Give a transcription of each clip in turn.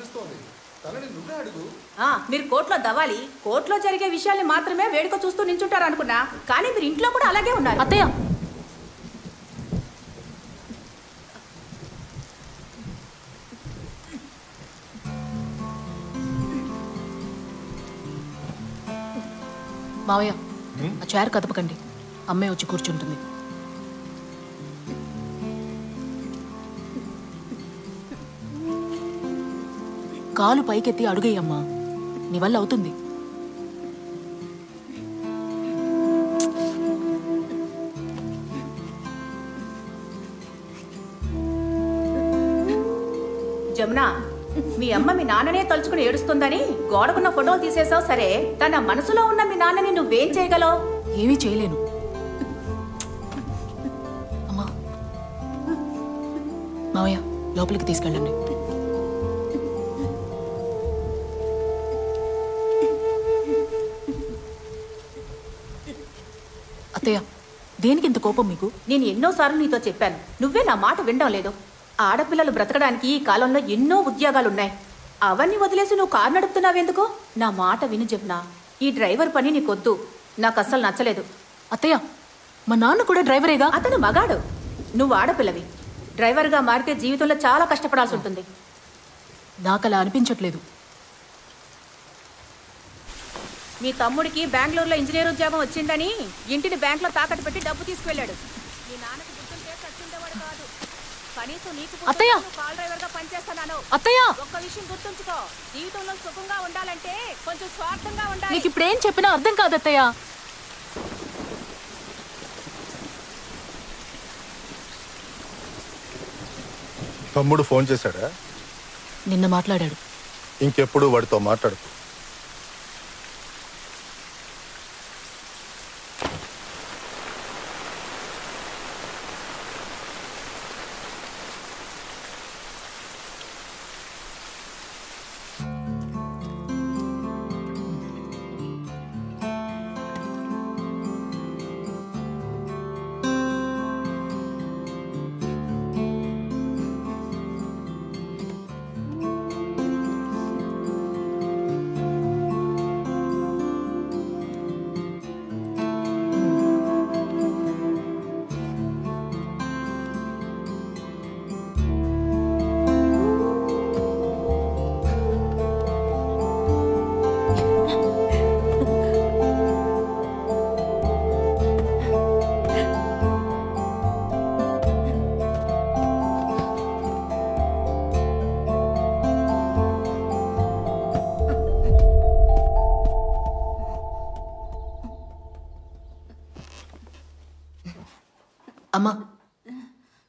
ఆలోచిస్తోంది. తనని నువ్వే అడుగు. మీరు కోర్టులో దవాలి, కోర్టులో జరిగే విషయాల్ని మాత్రమే వేడుక చూస్తూ నించుంటారు అనుకున్నా, కానీ మీరు ఇంట్లో కూడా అలాగే ఉన్నారు. అత్తయ్య, మావయ్య ఆ చైర్ కదపకండి, అమ్మే వచ్చి కూర్చుంటుంది. కాలు పైకెత్తి అడుగేయమ్మా, నీ వల్ల అవుతుంది. జమున, మీ అమ్మ మీ నాన్ననే తలుచుకుని ఏడుస్తుందని గోడకున్న ఫోటోలు తీసేసావు సరే, తన మనసులో ఉన్న మీ నాన్నని నువ్వేం చేయగలవు? ఏమీ చేయలేను. అమ్మా, మావయ్య లోపలికి తీసుకెళ్ళండి. అత్తయ్య, దేనికి ఇంత కోపం మీకు? నేను ఎన్నోసార్లు నీతో చెప్పాను, నువ్వే నా మాట వినడం లేదు. ఆడపిల్లలు బ్రతకడానికి ఈ కాలంలో ఎన్నో ఉద్యోగాలున్నాయి, అవన్నీ వదిలేసి నువ్వు కారు నడుపుతున్నావెందుకు? నా మాట విను జమునా, ఈ డ్రైవర్ పని నీకొద్దు, నాకు అస్సలు నచ్చలేదు. అత్తయ్య, మా నాన్న కూడా డ్రైవరేగా. అతను మగాడు, నువ్వు ఆడపిల్లవి. డ్రైవర్గా మారితే జీవితంలో చాలా కష్టపడాల్సి ఉంటుంది. నాకు అలా అనిపించట్లేదు. మీ తమ్ముడికి బెంగళూరులో ఇంజనీర్ ఉద్యోగం వచ్చిందని ఇంటిని బ్యాంకులో తాకట్టు పెట్టి డబ్బు తీసుకువెళ్ళాడు. మీ నాన్నకి గుర్తుంటే చచ్చుండేవాడు కాదు. కనీసం నీకు అత్తయ్య, కాల్ డ్రైవర్ గా పనిచేస్తున్నాను. అత్తయ్య, ఒక్క విషయం గుర్తుంచుకో, జీవితంలో సుఖంగా ఉండాలంటే కొంచెం స్వార్థంగా ఉండాలి. నీకు ఇప్పుడేం చెప్పినా అర్థం కాదు అత్తయ్య. తమ్ముడు ఫోన్ చేశాడా? నిన్న మాట్లాడాడు. ఇంకెప్పుడు వాడితో మాట్లాడుకో. అమ్మా,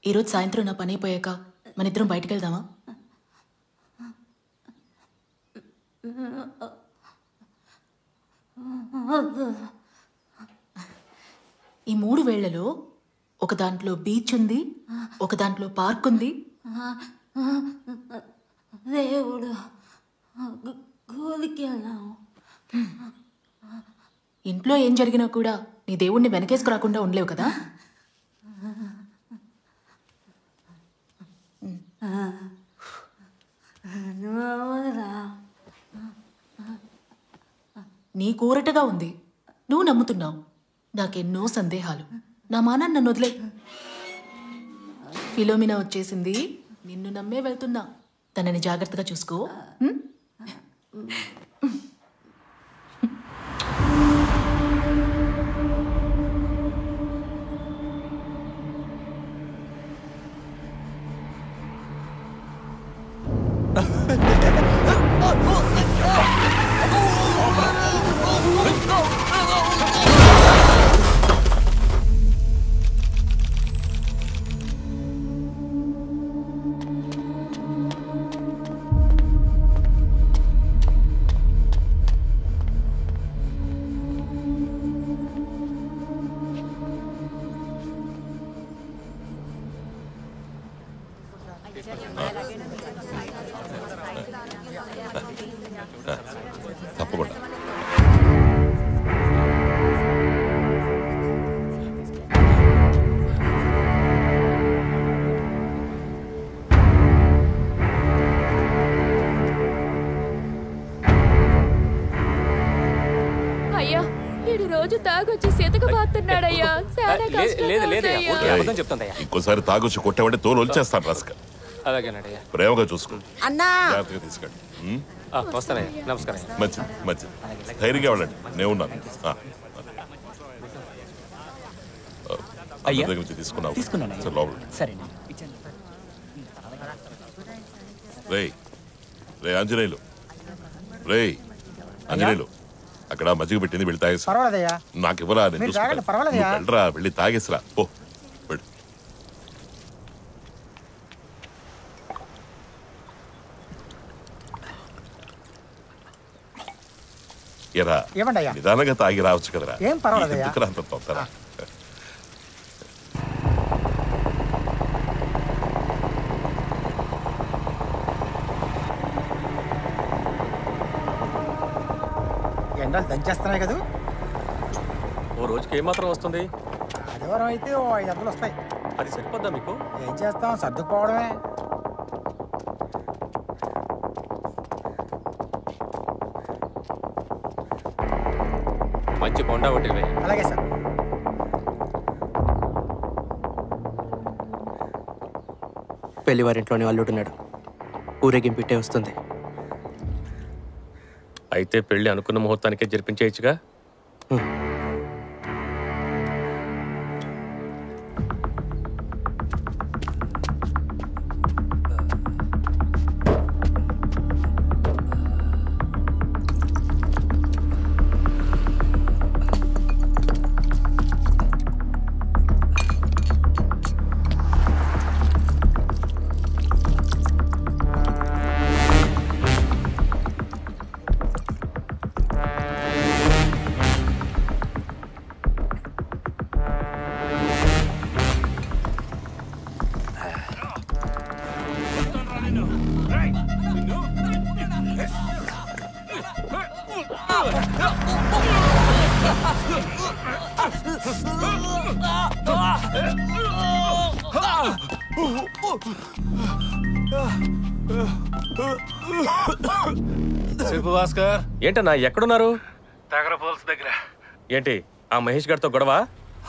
ఈరోజు సాయంత్రం నా పని అయిపోయాక మన ఇద్దరం బయటికి వెళ్దామా? ఈ 3 వేళ్లలో ఒక దాంట్లో బీచ్ ఉంది, ఒక దాంట్లో పార్క్ ఉంది. దేవుడు గోలికి వెళ్ళాము. ఇంట్లో ఏం జరిగినా కూడా నీ దేవుణ్ణి వెనకేసుకు రాకుండా ఉండలేవు కదా. నీ కూరటగా ఉంది, నువ్వు నమ్ముతున్నావు. నాకెన్నో సందేహాలు. నా మానాన్ని నన్ను వదిలే. ఫిలోమినా వచ్చేసింది, నిన్ను నమ్మే వెళ్తున్నా. తనని జాగ్రత్తగా చూసుకో. వీడు రోజు తాగొచ్చి సీతకు బాతున్నాడయ్యా. ఇంకోసారి తాగొచ్చి కొట్టేవంటే తోలు వచ్చేస్తాను రాసుక. అలాగేనయ్యా. ప్రేమగా చూసుకో, అన్నా జాగ్రత్తగా తీసుకెళ్ళి. వస్తానయ్యా. నమస్కారం. మంచిది మంచిది, ధైర్యంగా వెళ్ళండి, నేను ఉన్నాను. దగ్గర నుంచి తీసుకున్నావు. రే ఆంజనేయులు, రే ఆంజనేయులు, అక్కడ మజ్జిగ పెట్టింది, వెళ్ళి తాగేసి. నాకు ఇవ్వరా, వెళ్ళరా, వెళ్ళి తాగేసిరా. ఓ వెళ్ళు. ఎరా నిదానంగా తాగి రావచ్చు కదరా. ఎందుకు రా అంత తొందర? ఎండలు దంచేస్తున్నాయి కదా. ఓ రోజుకి ఏమాత్రం వస్తుంది? ఆదివారం అయితే ఓ 500 వస్తాయి. అది సరిపోద్దా మీకు? ఏం చేస్తాం, సర్దుకుపోవడమే. మంచి కొండ ఒకటి. అలాగే సార్. పెళ్లి వారింట్లోనే అల్లుడున్నాడు, ఊరేగింపిట్టే వస్తుంది. అయితే పెళ్లి అనుకున్న ముహూర్తానికే జరిపించేయచ్చుగా. భాస్కర్, ఏంటన్నా ఎక్కడున్నారు? దగ్గర పోల్స్ దగ్గర. ఏంటి ఆ మహేష్ గారితో గొడవ?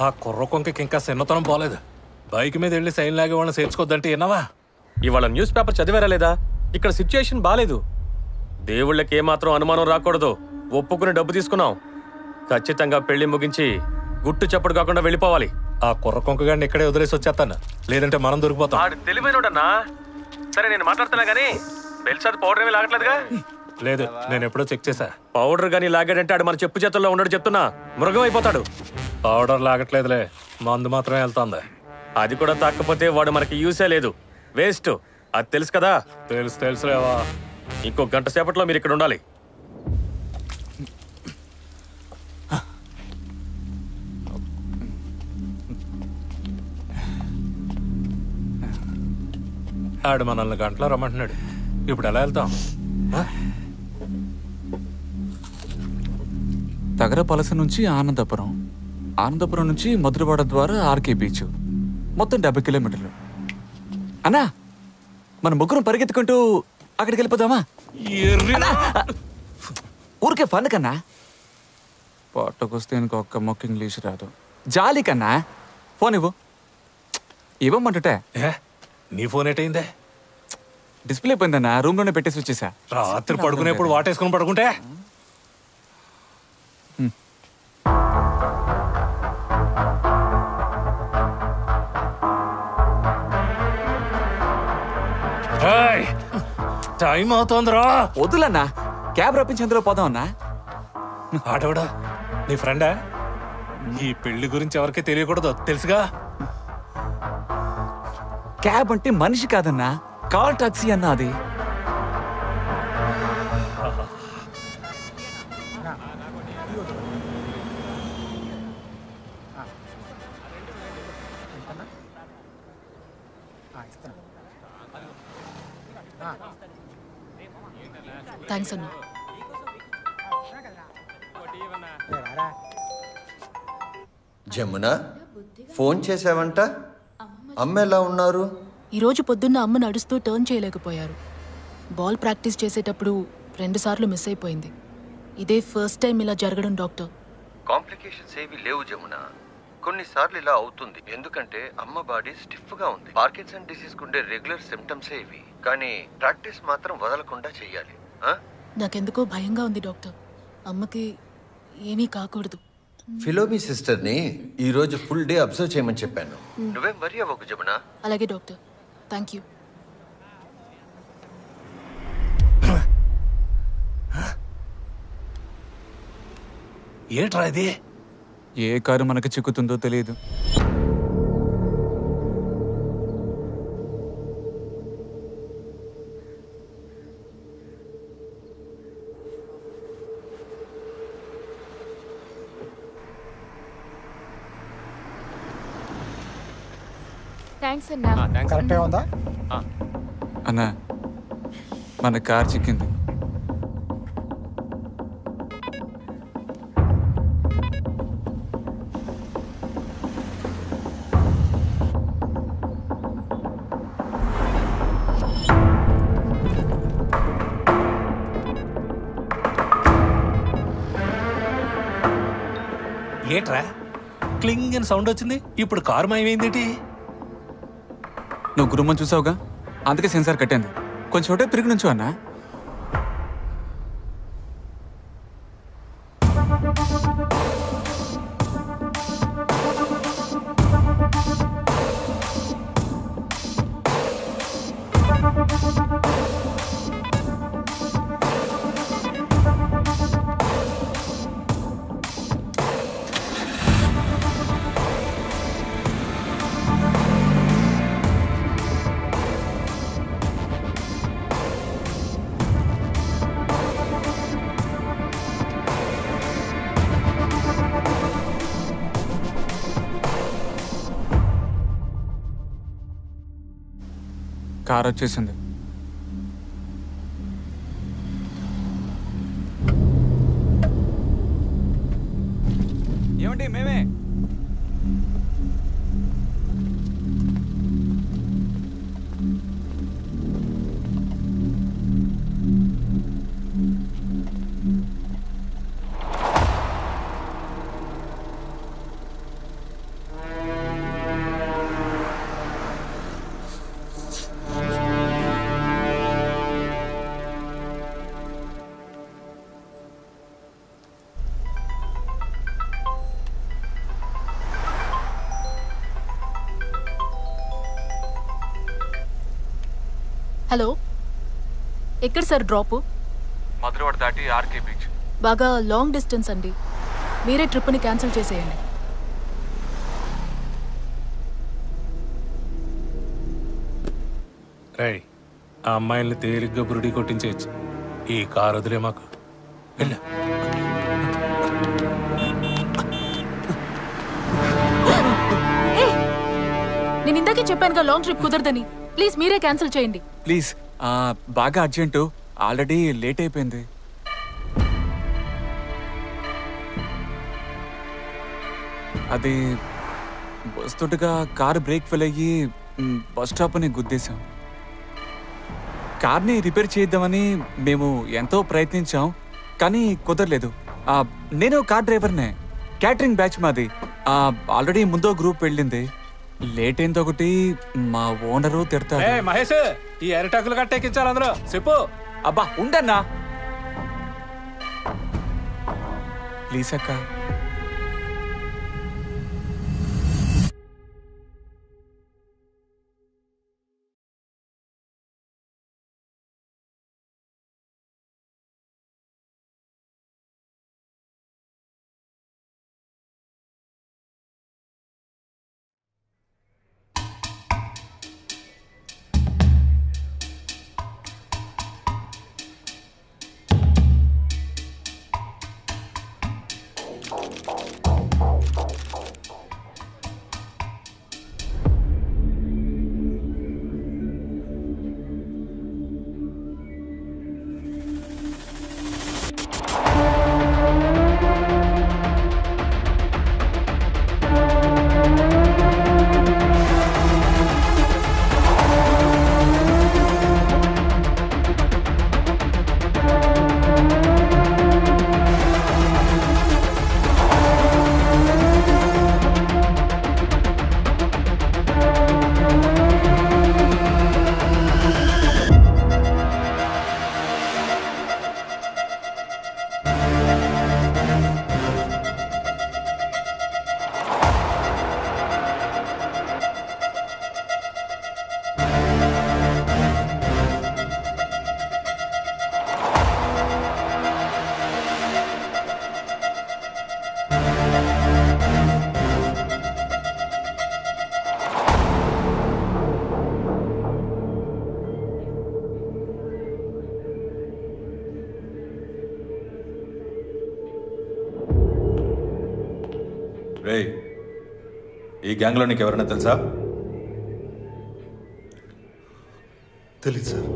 ఆ కుర్ర కొంకకి ఇంకా చిన్నతనం పోలేదు. బైక్ మీద వెళ్ళి సైన్ లాగే వాళ్ళని చేర్చుకోద్దంటే విన్నావా? ఇవాళ న్యూస్ పేపర్ చదివారా లేదా? ఇక్కడ సిచ్యుయేషన్ బాలేదు. దేవుళ్ళకి ఏమాత్రం అనుమానం రాకూడదు. ఒప్పుకుని డబ్బు తీసుకున్నాం. ఖచ్చితంగా పెళ్లి ముగించి గుట్టు చప్పుడు కాకుండా వెళ్ళిపోవాలి. ఆ కుర్ర కొంకగాడిని ఇక్కడే వదిలేసి వచ్చేస్తాను, లేదంటే మనం దొరికిపోతాం. ఆడు తెలివైనడన్నా. సరే నేను మాట్లాడుతున్నా గానీ బెల్సాద్ పౌడర్ ఏమీ లాగట్లేదుగా? లేదు, నేను ఎప్పుడో చెక్ చేశా. పౌడర్ గానీ లాగాడంటే ఆడు మన చెప్పు చేతుల్లో ఉండడు. చెప్తున్నా, మృగం అయిపోతాడు. పౌడర్ లాగట్లేదులే, మందు మాత్రమే వెళ్తాంది. అది కూడా తాకపోతే వాడు మనకి యూసే లేదు, వేస్ట్. అది తెలుసు కదా? తెలుసులేవా. ఇంకో గంట సేపట్లో మీరు ఇక్కడ ఉండాలి. ఆడు మనల్ని గంటలో రమ్మంటున్నాడు. ఇప్పుడు ఎలా వెళ్తాం? తగరపలస నుంచి ఆనందపురం, ఆనందపురం నుంచి మధురవాడ ద్వారా ఆర్కే బీచ్, మొత్తం 70 కిలోమీటర్లు. అన్నా, మన ముగ్గురం పరిగెత్తుకుంటూ అక్కడికి వెళ్ళిపోదామా? ఊరికే ఫన్ కన్నా. పొట్టకొస్తే ఇంకొక మొక్క ఇంగ్లీష్ రాదు. జాలి కన్నా. ఫోన్ ఇవ్వు. ఇవ్వమంటుంటే. నీ ఫోన్ ఏటైందే? డిస్ప్లే పోయిందన్నా, రూమ్ లోనే పెట్టేసి వచ్చేసా. రాత్రి పడుకునేప్పుడు వాటేసుకుని పడుకుంటే. టైం అవుతోందిరా. వద్దులన్నా, క్యాబ్ రప్పించి అందులో పోదాం అన్నా. ఆటోడా నీ ఫ్రెండా? ఈ పెళ్లి గురించి ఎవరికి తెలియకూడదు, తెలుసుగా? క్యాబ్ అంటే మనిషి కాదన్నా, కాల్ టాక్సీ అన్నా. అది థ్యాంక్స్ అన్నా. జమున, ఫోన్ చేసావంట? అమ్మ ఎలా ఉన్నారు? ఈరోజు పొద్దున్న అమ్మ నడుస్తూ టర్న్ చేయలేకపోయారు. బాల్ ప్రాక్టీస్ చేసేటప్పుడు 2 సార్లు మిస్ అయిపోయింది. ఇదే ఫస్ట్ టైం ఇలా జరగడం డాక్టర్. కాంప్లికేషన్స్ ఏవి లేవు జమున. కొన్నిసార్లు ఇలా అవుతుంది ఎందుకంటే అమ్మ బాడీ స్టిఫ్ గా ఉంది. పార్కిన్సన్ డిసీజ్ కుండే రెగ్యులర్ సిమ్టమ్సే ఇవి, కానీ ప్రాక్టీస్ మాత్రం వదలకుండా చెయ్యాలి. నాకెందుకో భయంగా ఉంది డాక్టర్. అమ్మకి ఏమీ కాకూడదు. ఫిలోమి సిస్టర్ ని ఈ రోజు ఫుల్ డే అబ్జర్వ్ చేయమని చెప్పాను. నువ్వేం వరి అవ్వకు జమున. అలాగే డాక్టర్, థ్యాంక్ యూ. ఏట్రా ఇది? ఏ కారు మనకు చిక్కుతుందో తెలియదు. థ్యాంక్స్ అన్నా. కరెక్టే ఉందా అన్నా? మన కార్ చిక్కింది. ఏట్రా క్లింగ్ అని సౌండ్ వచ్చింది? ఇప్పుడు కారు మాయమైందేంటి? నువ్వు గురుమ్మని చూసావుగా, అందుకే సెన్సార్ కట్టింది. కొంచెం ఒకటే తిరిగి నుంచో అన్నా. కార్ వచ్చేసింది. ఏమండి మేమే. హలో, ఎక్కడ సార్ డ్రాప్? మధురవాడ దాటి ఆర్కే బీచ్. బాగా లాంగ్ డిస్టెన్స్ అండి, మీరే ట్రిప్ని క్యాన్సిల్ చేసేయండి. రై, ఆ అమ్మాయిల్ని తేలిగ్గా బురుడి కొట్టించేయచ్చు. ఈ కారు వదిలే మాకు. వెళ్ళు. నేను ఇందాకే చెప్పానుగా లాంగ్ ట్రిప్ కుదరదని. ప్లీజ్ మీరే క్యాన్సిల్ చేయండి. ప్లీజ్, బాగా అర్జెంటు, ఆల్రెడీ లేట్ అయిపోయింది. అది వస్తుండగా కారు బ్రేక్ ఫెయిల్ అయ్యి బస్ స్టాప్ని గుద్దేశాం. కార్ని రిపేర్ చేద్దామని మేము ఎంతో ప్రయత్నించాం, కానీ కుదరలేదు. నేను కార్ డ్రైవర్నే, క్యాటరింగ్ బ్యాచ్ మాది. ఆల్రెడీ ముందో గ్రూప్ వెళ్ళింది. లేట్ అయింది ఒకటి, మా ఓనరు తిడతారు. మహేష్, ఈ అరిటాకులు కట్టెక్కించాలి అందులో చెప్పు. అబ్బా ఉండన్నా ప్లీజ్ అక్క. రేయ్, ఈ గ్యాంగ్లో నీకు ఎవరైనా తెలుసా? తెలీదు సార్.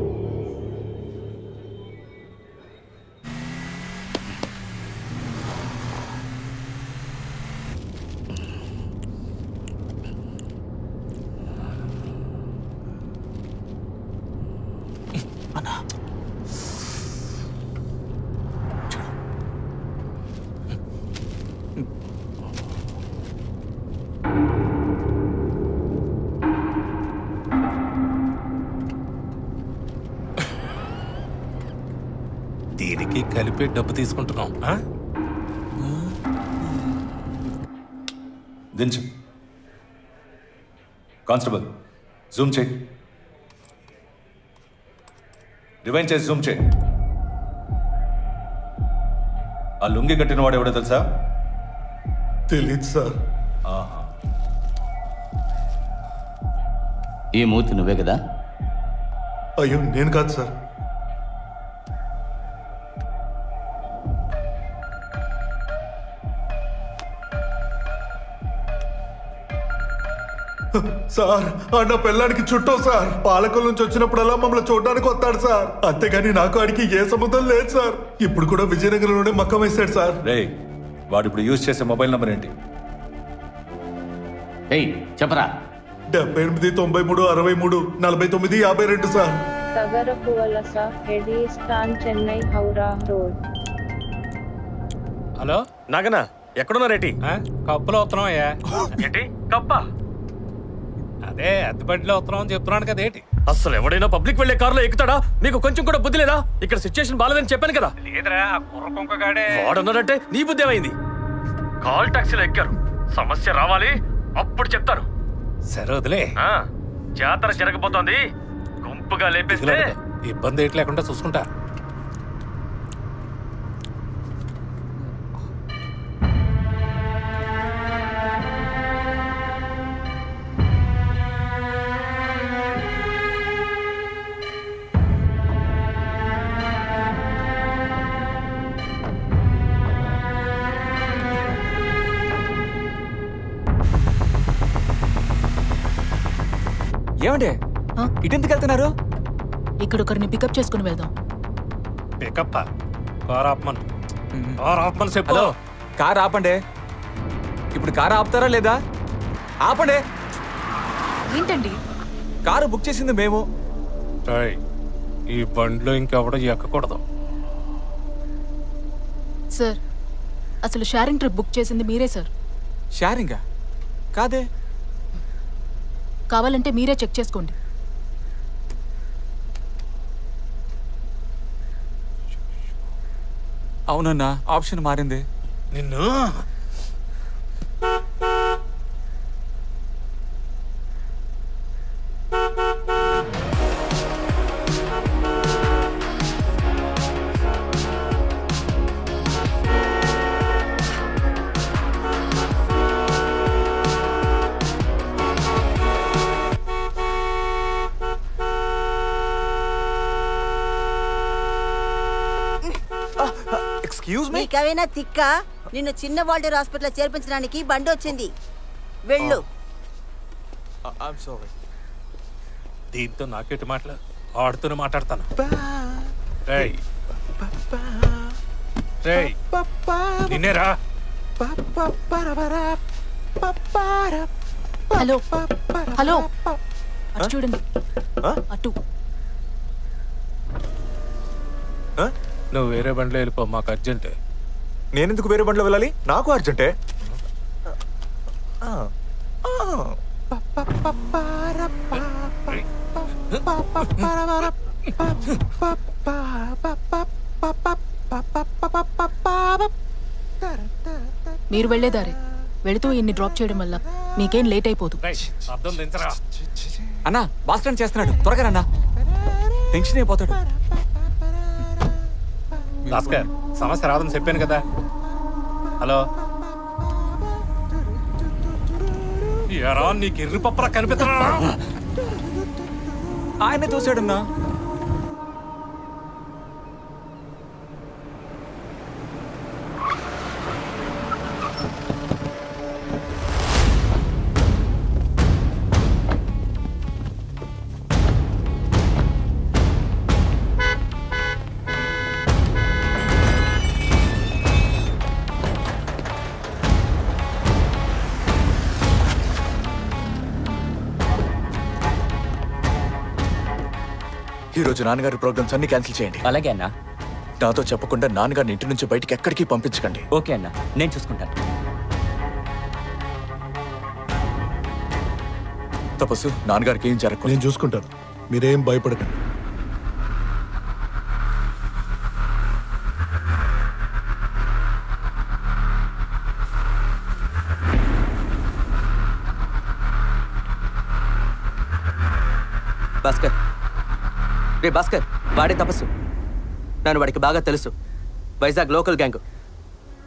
దీనికి కలిపి డబ్బు తీసుకుంటున్నాం. దించు. కానిస్టేబుల్, జూమ్ చేయి. రివైండ్ చేసి జూమ్ చేయి. ఆ లుంగి కట్టిన వాడు ఎవడో తెలుసా? తెలీదు సార్. ఈ మూర్తి నువ్వే కదా? అయ్యో నేను కాదు సార్. సార్ నా పిల్లాడికి చుట్టూ సార్. పాలకుల నుంచి వచ్చినప్పుడల్లా మమ్మల్ని చూడడానికి వస్తాడు సార్. అంతేగాని నాకు ఆడికి ఏ సంబంధం లేదు సార్. ఇప్పుడు కూడా విజయనగరంలోనే మక్కం వేశాడు సార్. రేయ్, వాడు ఇప్పుడు యూజ్ చేసే మొబైల్ నంబర్ ఏంటి? చెప్పరా. 78 93 63 49 52 సార్. తగరపువలస, ఎడిస్టాన్, చెన్నై, హౌరా రోడ్. హలో నాగనా, ఎక్కడున్నారేటి? కప్పులో వస్తున్నావయ్యా. ఏంటి కప్పా? అదే అద్దెబండిలో వస్తున్నాం అని చెప్తున్నాను కదా. ఏంటి అసలు ఎవడైనా పబ్లిక్ వెళ్లే కారులో ఎక్కుతాడా? మీకు కొంచెం కూడా బుద్ధి లేదా? ఇక్కడ సిచ్యుయేషన్ బాలేదని చెప్పాను కదా. లేదురా, ఆ కుర్రకొంకగాడే వాడున్నాడంటే నీ బుద్ధి ఏమైంది? కాల్ టాక్సీలో ఎక్కారు. సమస్య రావాలి, అప్పుడు చెప్తారు. సరే వదిలే. జాతర జరగబోతోంది, గుంపుగా లేపేస్తే ఇబ్బంది ఏంటి లేకుండా చూసుకుంటా. ఏమండి ఇటెందుకు వెళ్తున్నారు? ఇక్కడ ఒకరిని పికప్ చేసుకుని వెళ్దాం. పికప్? కార్ ఆపమను. కార్ ఆపమని చెప్పు. హలో, కార్ ఆపండి. ఇప్పుడు కార్ ఆపుతారా లేదా? ఆపండి. ఏంటండి? కారు బుక్ చేసింది మేము. ఈ బండిలో ఇంకెవడో ఎక్కకూడదు. సార్, అసలు షేరింగ్ ట్రిప్ బుక్ చేసింది మీరే సార్. షేరింగా? కాదే. కావాలంటే మీరే చెక్ చేసుకోండి. అవునన్నా, ఆప్షన్ మారింది. నిన్ను నీకైనా తిక్క? నిన్ను చిన్న వాల్డర్ హాస్పిటల్ చేర్పించడానికి బండి వచ్చింది. వెళ్ళు. దీంతో నాకేటి మాటలు? ఆడుతూనే మాట్లాడతాను. నిన్నేరా. హలో హలో, అటు చూడండి. అటు. నువ్వు వేరే బండిలో వెళ్ళిపో, మాకు అర్జెంటే. నేనెందుకు వేరే బండిలో వెళ్ళాలి? నాకు అర్జెంటే. మీరు వెళ్లేదారే. వెళుతూ ఇన్ని డ్రాప్ చేయడం వల్ల మీకేం లేట్ అయిపోదు. అన్నా, బాస్ స్టాండ్ చేస్తున్నాడు, త్వరగా అన్నా. టెన్షన్ అయిపోతాడు. భాస్కర్, సమస్య రాదని చెప్పాను కదా. హలో, ఎరా నీకు ఎర్రి పప్పరా కనిపిస్తున్నా? ఆయన చూసాడన్నా. ఈరోజు నాన్నగారి ప్రోగ్రామ్స్ అన్ని క్యాన్సిల్ చేయండి. అలాగే అన్నా. నాతో చెప్పకుండా నాన్నగారిని ఇంటి నుంచి బయటికి ఎక్కడికి పంపించకండి. ఓకే అన్నా, నేను చూసుకుంటాను. తపస్సు, నాన్నగారికి ఏం జరగదు. నేను చూసుకుంటాను, మీరేం భయపడకండి. భాస్కర్, రే భాస్కర్, వాడే తపస్సు. నన్ను వాడికి బాగా తెలుసు. Vizag local gang.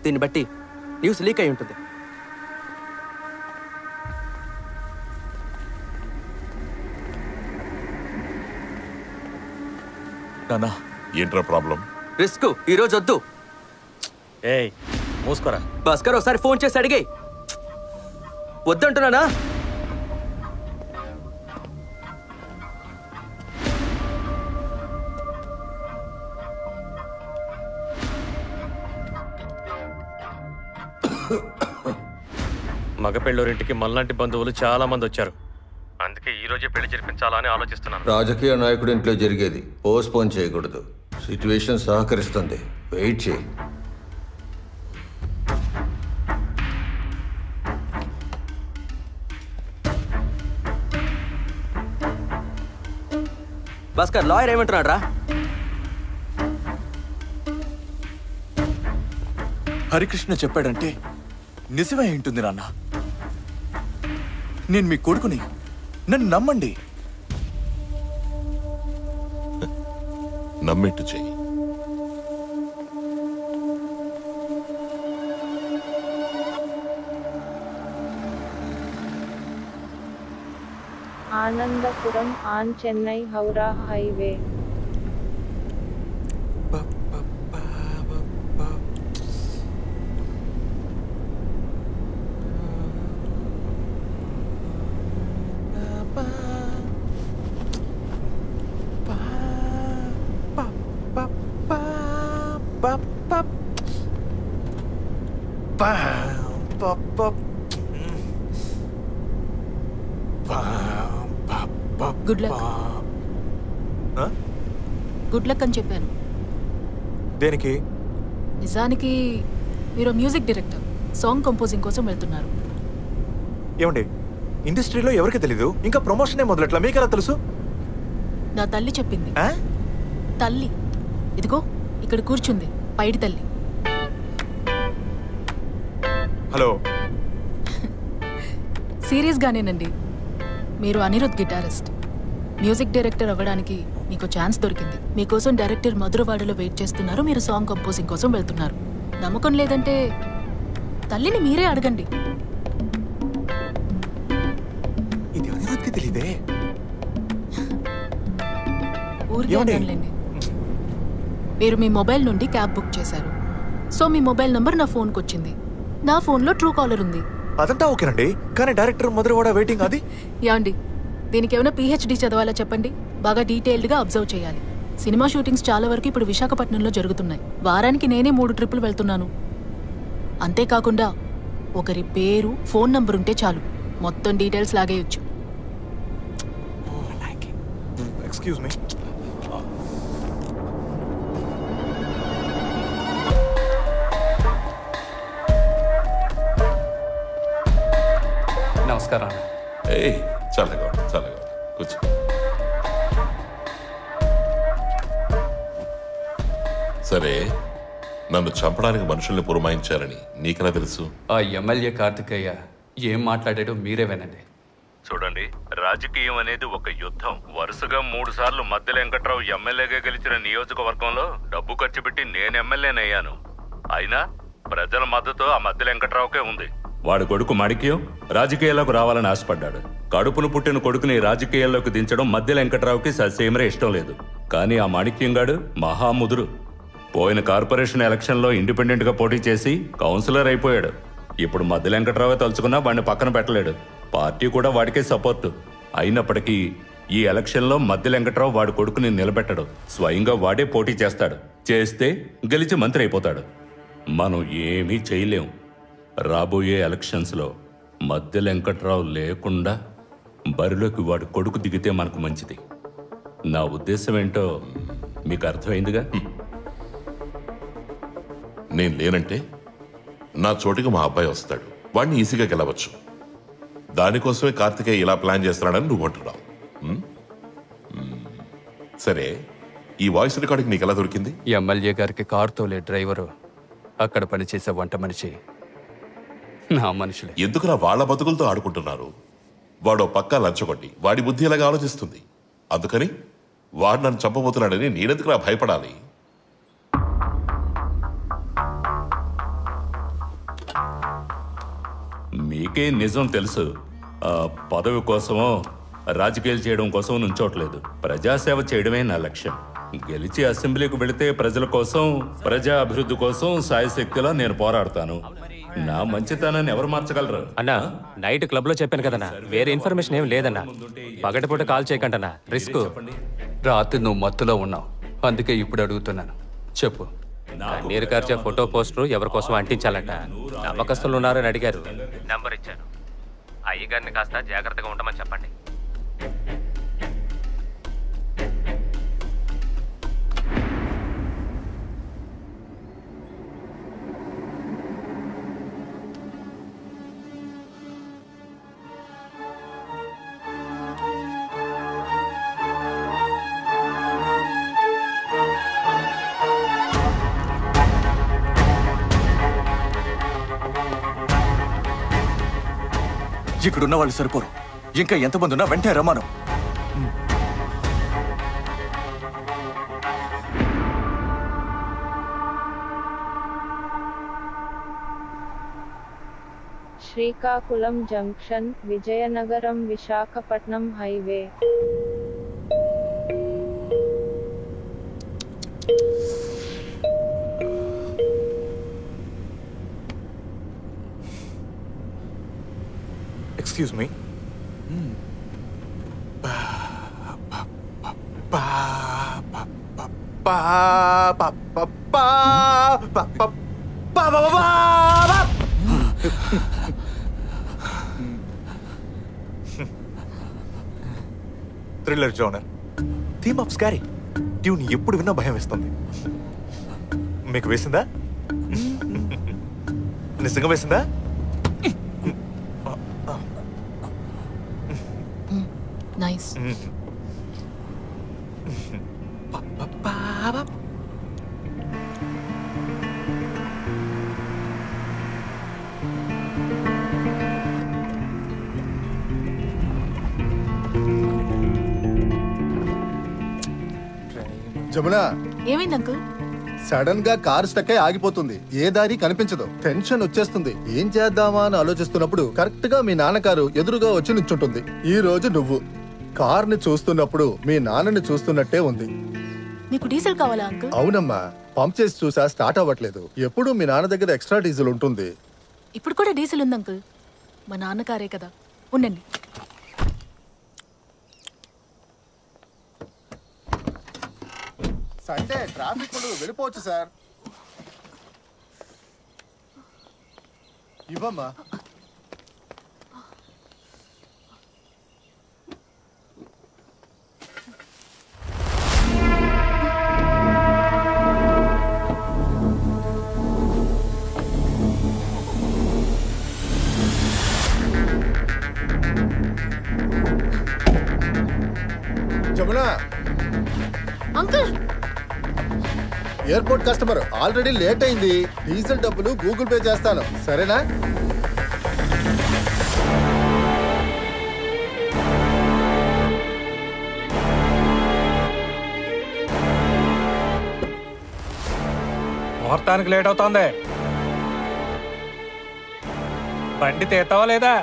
దీన్ని బట్టి న్యూస్ లీక్ అయి ఉంటుంది. నానా, ఏంట్రా ప్రాబ్లం? రిస్క్ ఈరోజు వద్దు. ఏయ్ మూసుకోరా. భాస్కర్, ఒకసారి ఫోన్ చేసి అడిగి. వద్దంటున్నానా? మగపెళ్ళోరింటికి మనలాంటి బంధువులు చాలా మంది వచ్చారు. అందుకే ఈ రోజే పెళ్లి జరిపించాలా అని ఆలోచిస్తున్నాను. రాజకీయ నాయకుడి ఇంట్లో జరిగేది పోస్ట్పోన్ చేయకూడదు. సిచ్యువేషన్ సహకరిస్తుంది. వెయిట్ చేయి. భాస్కర్, లాయర్ ఏమంటున్నాడు రా? హరికృష్ణ చెప్పాడంటే నిజమే ఉంటుంది నాన్న. నేను మీ కొడుకుని, నన్ను నమ్మండి. నమ్మిట్టు చెయ్యి. Anandapuram on Chennai Howrah highway. Good luck. Good luck అని చెప్పాను. దేనికి? నిజానికి మీరు మ్యూజిక్ డైరెక్టర్, సాంగ్ కంపోజింగ్ కోసం వెళ్తున్నారు. ఏమండి, ఇండస్ట్రీలో ఎవరికి తెలీదు, ఇంకా ప్రమోషనే మొదలెట్లా, మీకెలా తెలుసు? నా తల్లి చెప్పింది. తల్లి ఇదిగో ఇక్కడ కూర్చుంది, పైడి తల్లి. హలో. సీరియస్ గానేనండి. మీరు అనిరుద్ గిటారిస్ట్. మ్యూజిక్ డైరెక్టర్ అవ్వడానికి మీకు ఛాన్స్ దొరికింది. మీకోసం డైరెక్టర్ మధురవాడలో వెయిట్ చేస్తున్నారు. మీరు సాంగ్ కంపోజింగ్ కోసం వెళ్తున్నారు. నమ్మకం లేదంటే తల్లిని మీరే అడగండి. ఇది అనిరుద్కి తెలీదే. ఊరికే అడగండి. మీరు మీ మొబైల్ నుండి క్యాబ్ బుక్ చేశారు. సో మీ మొబైల్ నంబర్ నా ఫోన్కి వచ్చింది. నా ఫోన్లో ట్రూ కాలర్ ఉంది. అదంతా ఓకేనండి, కానీ డైరెక్టర్ మధురవాడ వెయిటింగ్ అది. యాండి, దీనికి ఏమైనా PhD చదవాలా చెప్పండి. బాగా డీటెయిల్డ్గా అబ్జర్వ్ చేయాలి. సినిమా షూటింగ్స్ చాలా వరకు ఇప్పుడు విశాఖపట్నంలో జరుగుతున్నాయి. వారానికి నేనే 3 ట్రిప్పులు వెళ్తున్నాను. అంతేకాకుండా ఒకరి పేరు, ఫోన్ నంబర్ ఉంటే చాలు, మొత్తం డీటెయిల్స్ లాగేయచ్చు. Excuse me. నమస్కారం. చల్లగా కూర్చో. సరే, నన్ను చంపడానికి మనుషుల్ని పురమాయించారని నీకెలా తెలుసు? ఆ ఎమ్మెల్యే కార్తికేయ ఏం మాట్లాడాడో మీరే వినండి. చూడండి, రాజకీయం అనేది ఒక యుద్ధం. వరుసగా 3 సార్లు మద్దెల వెంకట్రావు ఎమ్మెల్యేగా గెలిచిన నియోజకవర్గంలో డబ్బు ఖర్చు పెట్టి నేను ఎమ్మెల్యేనయ్యాను. అయినా ప్రజల మద్దతు ఆ మద్దెల వెంకట్రావుకే ఉంది. వాడి కొడుకు మాణిక్యం రాజకీయాల్లోకి రావాలని ఆశపడ్డాడు. కడుపును పుట్టిన కొడుకుని రాజకీయాల్లోకి దించడం మద్దెల వెంకట్రావుకి ససేమరే ఇష్టం లేదు. కానీ ఆ మాణిక్యం గాడు మహాముదురు. పోయిన కార్పొరేషన్ ఎలక్షన్లో ఇండిపెండెంట్ గా పోటీ చేసి కౌన్సిలర్ అయిపోయాడు. ఇప్పుడు మద్దెల వెంకట్రావే తలుచుకున్నా వాడిని పక్కన పెట్టలేడు. పార్టీ కూడా వాడికే సపోర్టు. అయినప్పటికీ ఈ ఎలక్షన్లో మద్దెల వెంకట్రావు వాడి కొడుకుని నిలబెట్టడు. స్వయంగా వాడే పోటీ చేస్తాడు. చేస్తే గెలిచి మంత్రి అయిపోతాడు. మనం ఏమీ చేయలేం. రాబోయే ఎలక్షన్స్లో మద్దెల వెంకట్రావు లేకుండా బరిలోకి వాడి కొడుకు దిగితే మనకు మంచిది. నా ఉద్దేశం ఏంటో మీకు అర్థమైందిగా. నేను లేనంటే నా చోటికి మా అబ్బాయి వస్తాడు, వాడిని ఈజీగా గెలవచ్చు. దానికోసమే కార్తికేయ ఇలా ప్లాన్ చేస్తున్నాడని నువ్వు అంటున్నావు. సరే, ఈ వాయిస్ రికార్డింగ్ నీకు ఎలా దొరికింది? ఎమ్మెల్యే గారికి కారు తోలే డ్రైవరు, అక్కడ పనిచేసే వంట మనిషి నా మనుషులే. ఎందుకురా వాళ్ళ బతుకులతో ఆడుకుంటున్నారు? వాడో పక్కా లంచగొట్టి వాడి బుద్ధి ఇలాగా ఆలోచిస్తుంది. అందుకని వాడు నన్ను చంపబోతున్నాడని నేనెందుకురా భయపడాలి? మీకే నిజం తెలుసు. పదవి కోసమో రాజకీయాలు చేయడం కోసం నుంచోట్లేదు. ప్రజాసేవ చేయడమే నా లక్ష్యం. గెలిచి అసెంబ్లీకి వెళితే ప్రజల కోసం, ప్రజా అభివృద్ధి కోసం సాయశక్తిలా నేను పోరాడతాను. నా మంచితనాన్ని ఎవరు మార్చగలరు? అన్నా, నైట్ క్లబ్ లో చెప్పాను కదన్నా, వేరే ఇన్ఫర్మేషన్ ఏం లేదన్నా. పగటిపూట కాల్ చేయకంటన్నా, రిస్క్. రాత్రి నువ్వు మత్తులో ఉన్నావు, అందుకే ఇప్పుడు అడుగుతున్నాను, చెప్పు. నీరు కార్చే ఫోటో పోస్టర్ ఎవరి కోసం అంటించాలంట. నమ్మకస్తులు ఉన్నారని అడిగారు, నంబర్ ఇచ్చాను. అయ్యగారిని కాస్త జాగ్రత్తగా ఉండమని చెప్పండి. ఇక్కడున్న వాళ్ళు సరిపోరు, ఇంకా ఎంతమంది ఉన్నా వెంటనే రమాను. Srikakulam junction, Vizianagaram Visakhapatnam highway. Excuse me. Thriller genre, theme of scary, tune ఎప్పుడు విన్నా భయం వేస్తుంది. మీకు వేసిందా? నిజంగా వేసిందా? నైస్. జమునా, ఏమైంది అంకుల్? సడన్ గా కార్ స్టక్ అయి ఆగిపోతుంది. ఏ దారి కనిపించదు. టెన్షన్ వచ్చేస్తుంది. ఏం చేద్దామా అని ఆలోచిస్తున్నప్పుడు కరెక్ట్ గా మీ నాన్న కారు ఎదురుగా వచ్చి నిల్చుంటుంది. ఈ రోజు నువ్వు కార్ ని చూస్తున్నప్పుడు మీ నాన్నని చూస్తున్నట్టే ఉంది. నీకు డీజిల్ కావాలా అంకుల్? అవునమ్మా, పంప్ చేసి చూసా, స్టార్ట్ అవ్వట్లేదు. ఎప్పుడు మీ నాన్న దగ్గర ఎక్స్ట్రా డీజిల్ ఉంటుంది. ఇప్పుడు కూడా డీజిల్ ఉంది అంకుల్. మా నాన్న కారే కదా, ఉండండి. సండే ట్రాఫిక్ ఉండదు, వెళ్ళిపోవచ్చు సార్. ఇవ్వమ్మా. Jamuna. Uncle, airport customer already late అయింది. డీజిల్ డబ్బులు గూగుల్ పే చేస్తాను, సరేనా? ముహూర్తానికి లేట్ అవుతోంది. బండి తీస్తావా లేదా?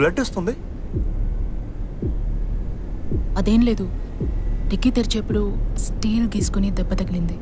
బ్లడ్ వస్తుంది. అదేం లేదు, డిక్కీ తెరిచేప్పుడు స్టీల్ గీసుకుని దెబ్బ తగిలింది.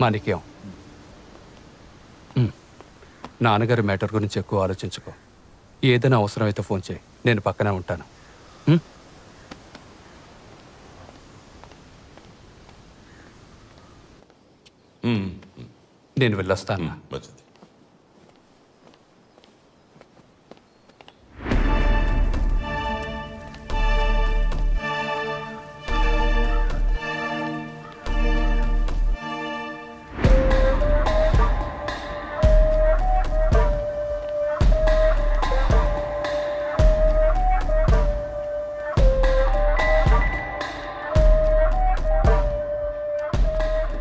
మాణిక్యం, నాన్నగారి మ్యాటర్ గురించి ఎక్కువ ఆలోచించుకో. ఏదైనా అవసరమైతే ఫోన్ చేయి, నేను పక్కనే ఉంటాను. నేను వెళ్ళొస్తాను.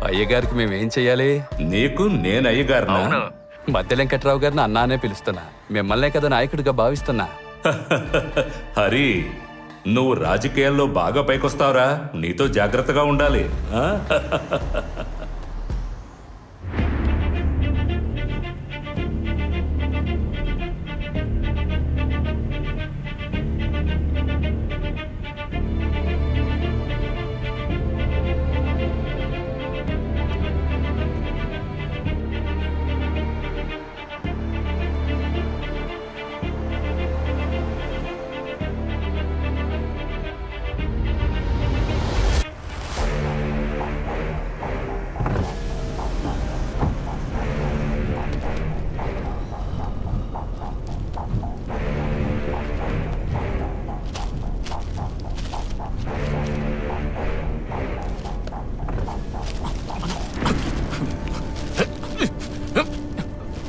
అయ్యగారికి మేమేం చెయ్యాలి? నీకు నేను అయ్యగారు. మధ్య వెంకట్రావు గారిని అన్నానే పిలుస్తున్నా. మిమ్మల్నే కదా నాయకుడిగా భావిస్తున్నా. హరి, నువ్వు రాజకీయాల్లో బాగా పైకొస్తావురా. నీతో జాగ్రత్తగా ఉండాలి.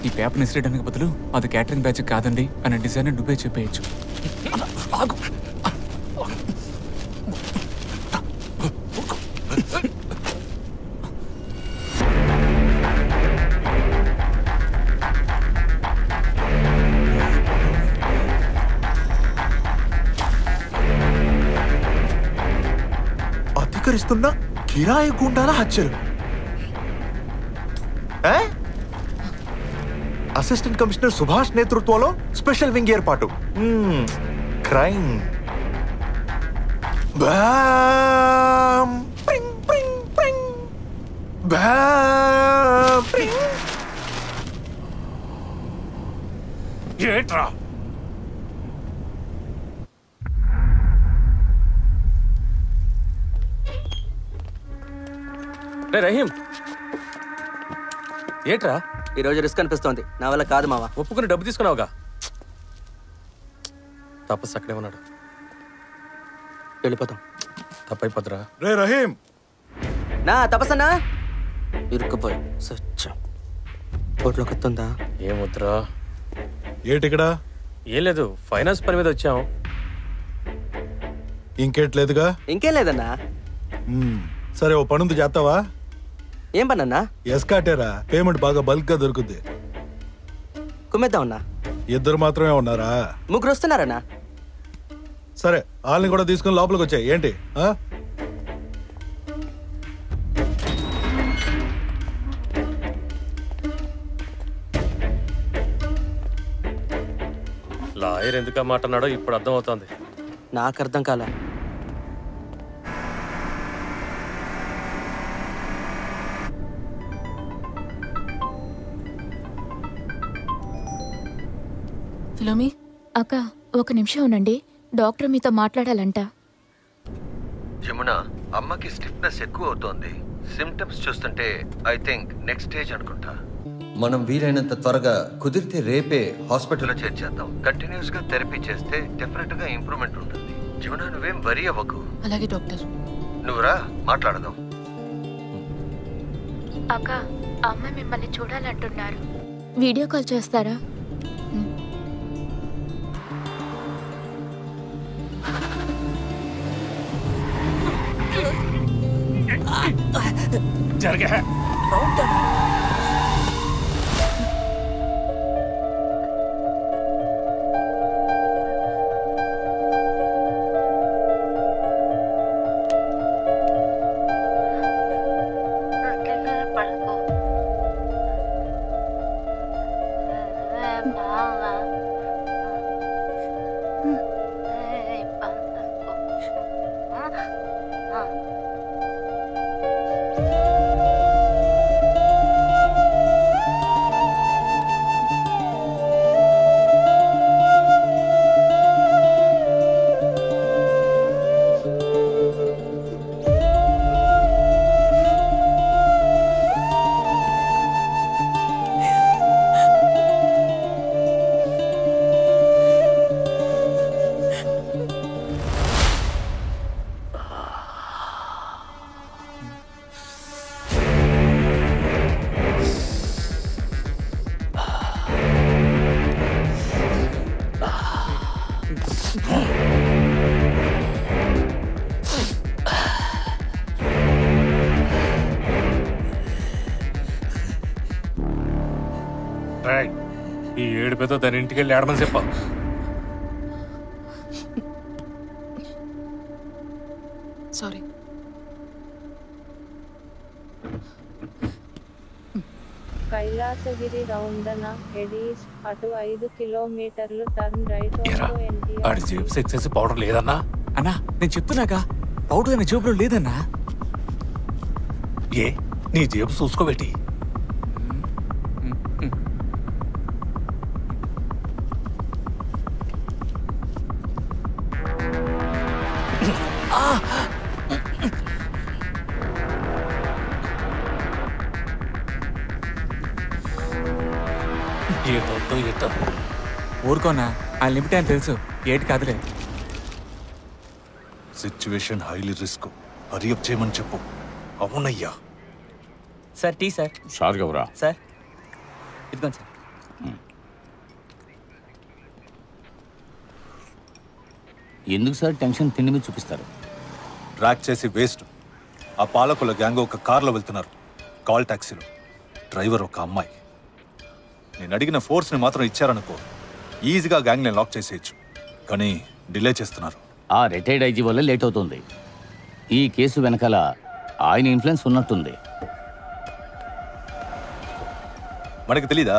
ఈ పేపర్ని ఇసిరేయడానికి బదులు అది క్యాటరింగ్ బ్యాచ్ కాదండి అనే డిజైన్ నువ్వే చెప్పేయచ్చు. అధికరిస్తున్న కిరాయి గుండాల హత్యలు. అసిస్టెంట్ కమిషనర్ సుభాష్ నేతృత్వంలో స్పెషల్ వింగ్ ఏర్పాటు. క్రైమ్. ఏట్రా రహీం, ఏట్రా ఈరోజు రిస్క్ అనిపిస్తోంది. నా వల్ల కాదు మావా. ఒప్పుకుని డబ్బు తీసుకున్నావుగా. తపస్సు అక్కడే ఉన్నాడు. వెళ్ళిపోతాం. తప్పైపోతురా. రే రహీం, నా తపస్సన్నా ఇరుక్కుపోయి సచ్చా. కోట్లో కొత్తుందా? ఏం వద్దురా. ఏటిక్కడ? ఏం లేదు, ఫైనాన్స్ పని మీద వచ్చాం. ఇంకేట్లేదుగా? ఇంకేం లేదన్నా. సరే, ఓ పనుంది చేస్తావా? ఏం పని అన్నా? ఎస్కాటేరా, పేమెంట్ బాగా బల్క్ గా దొరుకుద్ది. కుమ్మేద్దామన్నా. ఇద్దరు మాత్రమే ఉన్నారా? ముగ్గురు వస్తున్నారన్నా. సరే, వాళ్ళని కూడా తీసుకుని లోపలికి వచ్చాయి. ఏంటి లాయర్ ఎందుకు మాట అన్నాడో ఇప్పుడు అర్థం అవుతోంది. నాకు అర్థం కాలే. ఫిలోమి, అక్క ఒక నిమిషం ఉండండి, డాక్టర్ మీతో మాట్లాడాలంట. యమున, అమ్మకి స్టిఫ్నెస్ ఎక్కువ అవుతోంది. సిమ్టమ్స్ చూస్తుంటే ఐ థింక్ నెక్స్ట్ స్టేజ్ అనుకుంటా. మనం వీలైనంత త్వరగా, కుదిరితే రేపే హాస్పిటల్లో చేర్చేద్దాం. కంటిన్యూస్ గా థెరపీ చేస్తే డెఫినెట్ గా ఇంప్రూవ్మెంట్ ఉంటుంది. యమున, నువ్వేం వరీ అవ్వకు. అలాగే డాక్టర్. నువ్వురా మాట్లాడదాం. అక్క అమ్మ మిమ్మల్ని చూడాలంటున్నారు. వీడియో కాల్ చేస్తారా? జరగా ఈ ఏడుపేదో దాని ఇంటికి వెళ్ళి ఆడమని చెప్పా. సారీ. కైలాసగిరి రౌండన ఎడీస్ అటు 5 కిలోమీటర్లు టర్న్ రైట్ ఆడి జేబు సెక్సెస్ పౌడర్ లేదన్నా. అన్నా నేను చెప్తున్నాగా పౌడర్ అనే జేబులో లేదన్నా. ఏ నీ జేబు చూసుకోబెట్టి. ఊరుకోనా ఆ లిమిట్ అని తెలుసు. ఏటి కాదులే. Situation highly risk. హరియప్ చేయమని చెప్పు. అవునయ్యా. Sir tea sir. షార్గా రా. సార్ ఇదిగోండి సార్. ఎందుకు సార్ టెన్షన్ తిండి మీద చూపిస్తారు? ట్రాక్ చేసి వేస్ట్. ఆ పాలకుల గ్యాంగ్ ఒక కార్లో వెళ్తున్నారు, కాల్ టాక్సీలో. డ్రైవర్ ఒక అమ్మాయి. నేను అడిగిన ఫోర్స్ని మాత్రం ఇచ్చారనుకో ఈజీగా గ్యాంగ్ని లాక్ చేసేయచ్చు. కానీ డిలే చేస్తున్నారు. ఆ రిటైర్డ్ ఐజీ వల్ల లేట్ అవుతుంది. ఈ కేసు వెనకాల ఆయన ఇన్ఫ్లుయెన్స్ ఉన్నట్టుంది. మనకి తెలీదా?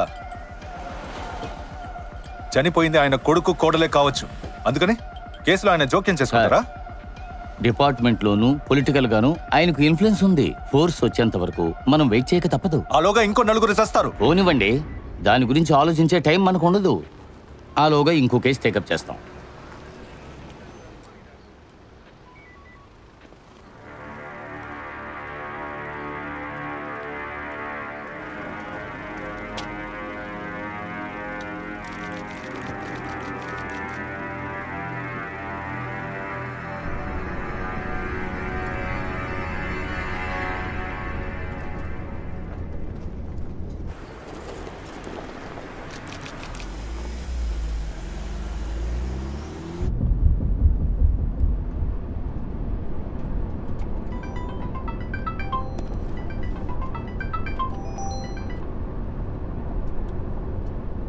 చనిపోయింది ఆయన కొడుకు కోడలే కావచ్చు. అందుకని కేసులో ఆయన జోక్యం చేసుకుంటారా? డిపార్ట్మెంట్లోనూ పొలిటికల్ గాను ఆయనకు ఇన్ఫ్లుయెన్స్ ఉంది. ఫోర్స్ వచ్చేంత వరకు మనం వెయిట్ చేయక తప్పదు. ఆలోగా ఇంకో నలుగురు చేస్తారు. పోనివ్వండి, దాని గురించి ఆలోచించే టైం మనకు ఉండదు. ఆలోగా ఇంకో కేసు టేకప్ చేస్తాం.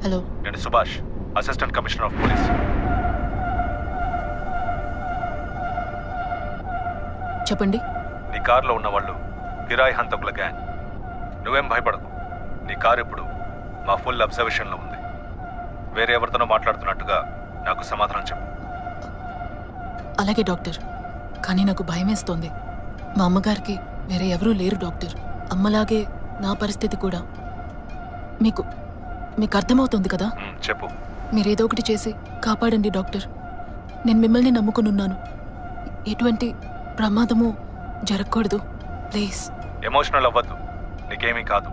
హలో, నేను Subhash, assistant commissioner of police. చెప్పండి. నీ కార్లో ఉన్న వాళ్ళు కిరాయి హంతకుల గ్యాంగ్. నువ్వేం భయపడకు. నీ కారు ఇప్పుడు మా ఫుల్ అబ్జర్వేషన్లో ఉంది. వేరే ఎవరితోనో మాట్లాడుతున్నట్టుగా నాకు సమాధానం చెప్పు. అలాగే డాక్టర్. కానీ నాకు భయమేస్తోంది. మా అమ్మగారికి వేరే ఎవరూ లేరు డాక్టర్. అమ్మలాగే నా పరిస్థితి కూడా. మీకు అర్థమవుతుంది కదా? చెప్పు. మీరేదో ఒకటి చేసి కాపాడండి డాక్టర్. నేను మిమ్మల్ని నమ్ముకునున్నాను. ఎటువంటి ప్రమాదము జరగకూడదు ప్లీజ్. ఎమోషనల్ అవ్వద్దు. నీకేమీ కాదు.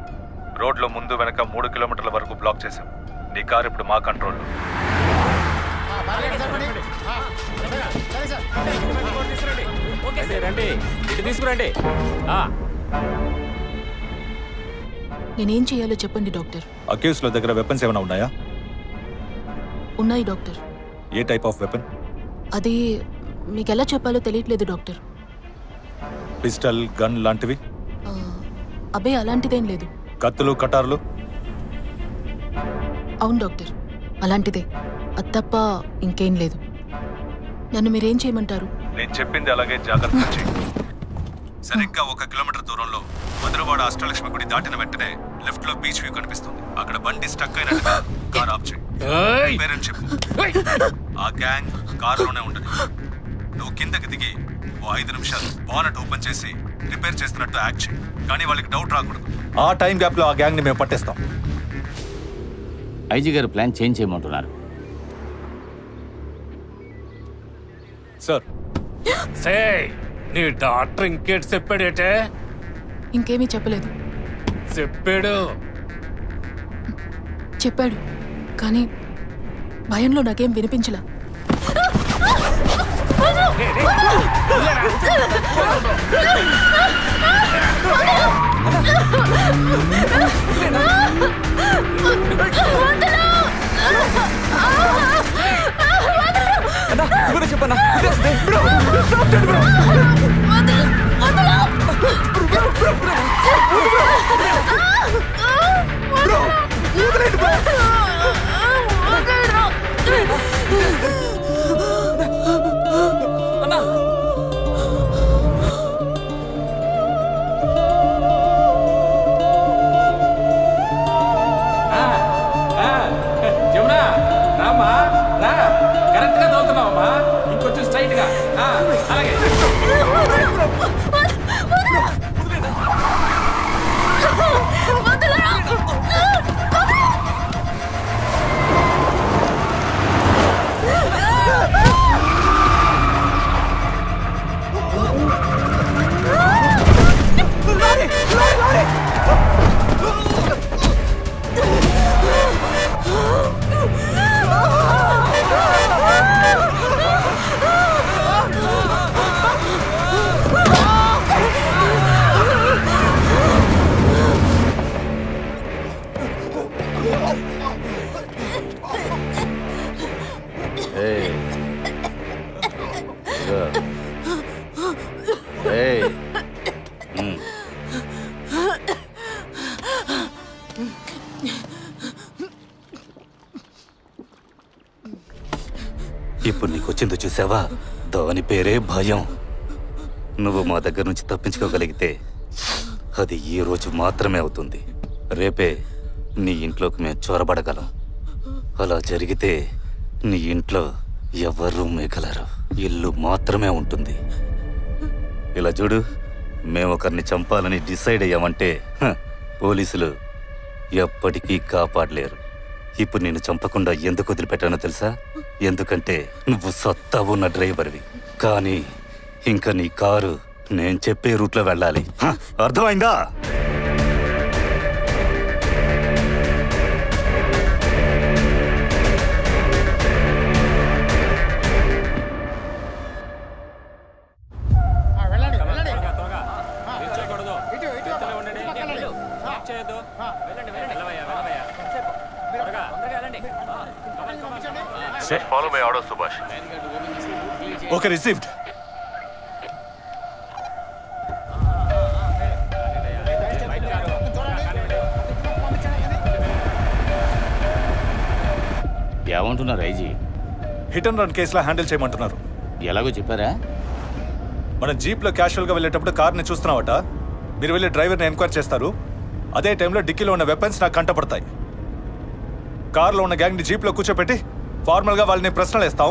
రోడ్లో ముందు వెనక 3 కిలోమీటర్ల వరకు బ్లాక్ చేశాం. నీ కారు ఇప్పుడు మా కంట్రోల్లో. రండి. ఇటు తీసుకురండి. నేనేం చేయాలో చెప్పండి డాక్టర్. అక్యూస్ల దగ్గర వెపన్స్ ఏమైనా ఉన్నాయా? ఉన్నాయి doctor. A type of weapon? అది మీకు ఎలా చెప్పాలో తెలియట్లేదు డాక్టర్. పిస్టల్, గన్ లాంటివి? అబ్బే అలాంటిదేం లేదు. కత్తులు, కటార్లు? అవును డాక్టర్, అలాంటిదే. అది తప్ప ఇంకేం లేదు. నన్ను మీరేం చేయమంటారు? నేను చెప్పింది అలాగే జాగ్రత్తగా చేయండి. సరిగ్గా 1 కిలోమీటర్ దూరంలో మధురవాడ అష్టలక్ష్మి గుడి దాటిన వెంటనే లెఫ్ట్ లో బీచ్ వ్యూ కనిపిస్తుంది. అక్కడ బండి స్టక్ అయినట్టుగా కార్ ఆఫ్ చేయి. పేరెంట్ చెప్పు. ఆ గ్యాంగ్ కారులోనే ఉండదు. నువ్వు కిందకి దిగి 5 నిమిషాలు బానెట్ ఓపెన్ చేసి రిపేర్ చేస్తున్నట్టు యాక్ట్ చేయి. కానీ వాళ్ళకి డౌట్ రాకూడదు. ఆ టైం గ్యాప్ లో ఆ గ్యాంగ్ ని మేము పట్టేస్తాం. ఐజీ గారు ప్లాన్ చేంజ్ చేయమంటున్నారు. సార్ నీ డాక్టర్ ఇంకేటి చెప్పాడేటే? ఇంకేమీ చెప్పలేదు. చెప్పాడు కానీ భయంలో నాకేం వినిపించలా. చెప్పన్నా జమునా రామ్మా, రా. కరెక్ట్ గా తోలుతున్నావమ్మా. ఇంకొంచెం స్ట్రైట్ గా. అలాగే. ఇప్పుడు నీకు వచ్చిందో చూసావా? దాని పేరే భయం. నువ్వు మా దగ్గర నుంచి తప్పించుకోగలిగితే అది ఈ రోజు మాత్రమే అవుతుంది. రేపే నీ ఇంట్లోకి మేము చొరబడగలం. అలా జరిగితే నీ ఇంట్లో ఎవరూ మిగలరు. ఇల్లు మాత్రమే ఉంటుంది. ఇలా చూడు, మేము ఒకరిని చంపాలని డిసైడ్ అయ్యామంటే పోలీసులు ఎప్పటికీ కాపాడలేరు. ఇప్పుడు నేను చంపకుండా ఎందుకు వదిలిపెట్టానో తెలుసా? ఎందుకంటే నువ్వు సత్తా ఉన్న డ్రైవర్వి. కానీ ఇంకా నీ కారు నేను చెప్పే రూట్లో వెళ్ళాలి. అర్థమైందా? Follow my order, Subhash. Okay, received. ఏమంటున్నారు ఐజీ? హిట్ అండ్ రన్ కేసులా హ్యాండిల్ చేయమంటున్నారు. ఎలాగో చెప్పారా? మన జీప్లో క్యాషువల్గా వెళ్ళేటప్పుడు కార్ని చూస్తున్నావట. మీరు వెళ్ళి డ్రైవర్ని ఎంక్వైరీ చేస్తారు. అదే టైంలో డిక్కీలో ఉన్న వెపన్స్ నాకు కంటపడతాయి. కార్లో ఉన్న గ్యాంగ్ని జీప్లో కూర్చోపెట్టి ఫార్మల్గా వాళ్ళని ప్రశ్నలు వేస్తాం.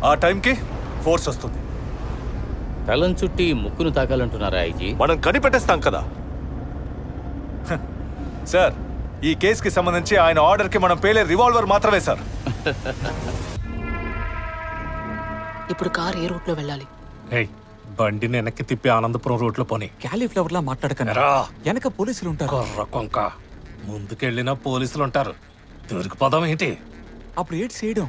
ఆ టైంకి ఫోర్స్ వస్తుంది. తలం చుట్టి ముక్కును తాకాలంటున్నారా ఐజీ? మనం కనిపెట్టేస్తాం కదా సార్. ఈ కేసుకి సంబంధించి ఆయన ఆర్డర్కి మనం పేలే రివాల్వర్ మాత్రమే సార్. ఇప్పుడు కార్ ఏ రూట్లో వెళ్ళాలి? బండిని వెనక్కి తిప్పి ఆనందపురం రూట్లో పోనీ. క్యాలీఫ్లవర్ లా మాట్లాడకరా. వెనక పోలీసులు ఉంటారు. కొర్ర కొంక. ముందుకెళ్ళినా పోలీసులు ఉంటారు. దొరికిపోదాం ఏంటి? అప్పుడు ఏంటి చేయడం?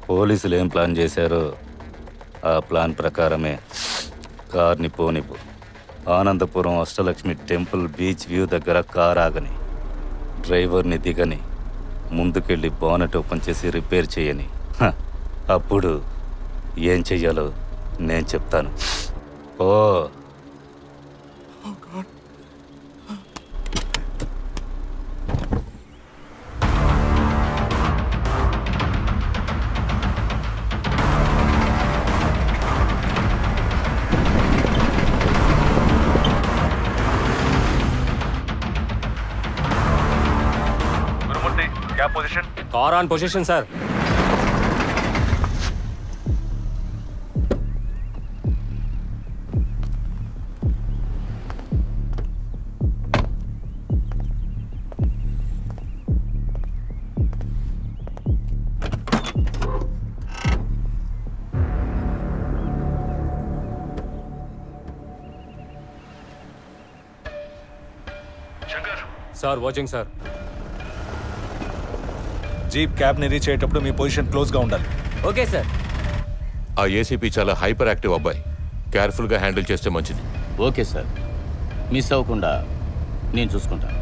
పోలీసులు ఏం ప్లాన్ చేశారో ఆ ప్లాన్ ప్రకారమే కార్ని పోనివ్వు. Anandapuram Ashtalakshmi temple beach view దగ్గర కార్ ఆగని, డ్రైవర్ని దిగని, ముందుకెళ్ళి బానెట్ ఓపెన్ చేసి రిపేర్ చేయని. అప్పుడు ఏం చెయ్యాలో నేను చెప్తాను. ఓ car on position sir. Sir watching sir. Jeep cab ని రీచ్ అయ్యేటప్పుడు మీ పొజిషన్ క్లోజ్ గా ఉండాలి. Okay sir. ఆ ఏసీపీ చాలా హైపర్ యాక్టివ్ అబ్బాయి, కేర్ఫుల్ గా హ్యాండిల్ చేస్తే మంచిది. ఓకే సార్, మిస్ అవ్వకుండా నేను చూసుకుంటాను.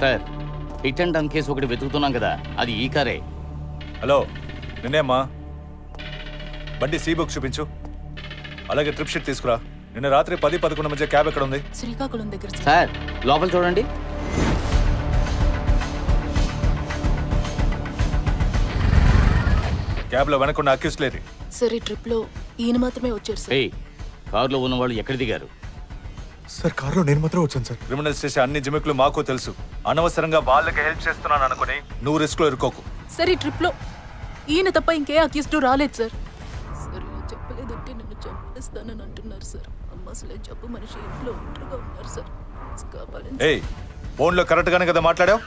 Sir, hit and run case ఒకటి వెతుకుతున్నాం కదా, అది ఈ కారే. హలో, నిన్నేమ్మా? బండి సి బుక్ చూపించు. అలాగే ట్రిప్ షీట్ తీసుకురా. నిన్న రాత్రి 10-11 మధ్య క్యాబ్ ఎక్కడ ఉంది? శ్రీకాకుళం దగ్గర. సార్, లోపల చూడండి. క్యాబ్ లో వెనకున్న అక్యూస్ లేరు. సార్, ఈ ట్రిప్ లో ఈయన మాత్రమే వచ్చారు సార్. కారులో ఉన్న వాళ్ళు ఎక్కడ దిగారు? సార్, కారులో నేను మాత్రం వచ్చాను సార్. క్రిమినల్స్ చేసే అన్ని జిమిక్లు మాకు తెలుసు. అనవసరంగా వాళ్ళకి హెల్ప్ చేస్తున్నాను అనుకుని నువ్వు రిస్క్ లో ఇరుకోకు. సార్, ఈ ట్రిప్ లో ఈయన తప్ప ఇంకే అక్యూస్డ్ రాలేదు సార్. సార్, ఇలా చెప్పలేదంటే నన్ను చంపేస్తానని అంటున్నారు సార్. అమ్మ అసలే జబ్బు మనిషి, ఇంట్లో ఒంటరిగా ఉన్నారు సార్. కావాలని ఏయ్, ఫోన్ లో కరెక్ట్ గానే కదా మాట్లాడావు?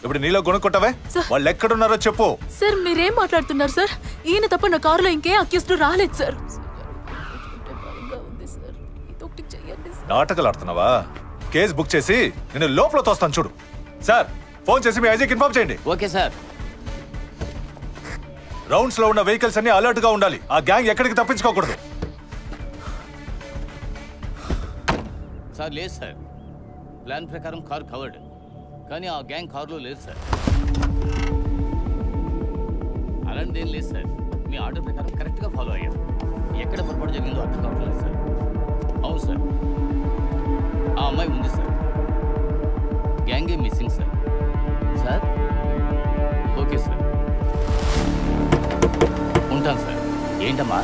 ఇప్పుడు నీలో కొనుక్కుంటావే? వాళ్ళు ఎక్కడున్నారో చెప్పు. సార్, మీరేం మాట్లాడుతున్నారు సార్? ఈయన తప్ప నా కారులో ఇంకే అక్యూస్డ్ రాలేదు సార్. నాటకాలు ఆడుతున్నావా? కేసు బుక్ చేసి నేను లోపల తోస్తాను చూడు. సార్, ఫోన్ చేసి మీ ఐజీకి ఇన్ఫార్మ్ చేయండి. Okay sir. రౌండ్స్ లో ఉన్న వెహికల్స్ అన్ని అలర్ట్ గా ఉండాలి. ఆ గ్యాంగ్ ఎక్కడికి తప్పించుకోకూడదు. సార్, లేదు సార్. ప్లాన్ ప్రకారం కారు కవర్డ్, కానీ ఆ గ్యాంగ్ కారులో లేదు సార్. అలాంటిదేం లేదు సార్. మీ ఆర్డర్ ప్రకారం కరెక్ట్గా ఫాలో అయ్యాం. ఎక్కడ పొరపాటు జరిగిందో అర్థం కావట్లేదు సార్. అవును సార్, ఆ అమ్మాయి ఉంది సార్. గ్యాంగే missing sir. Sir, okay sir, ఉంటాను సార్. ఏంటమ్మా?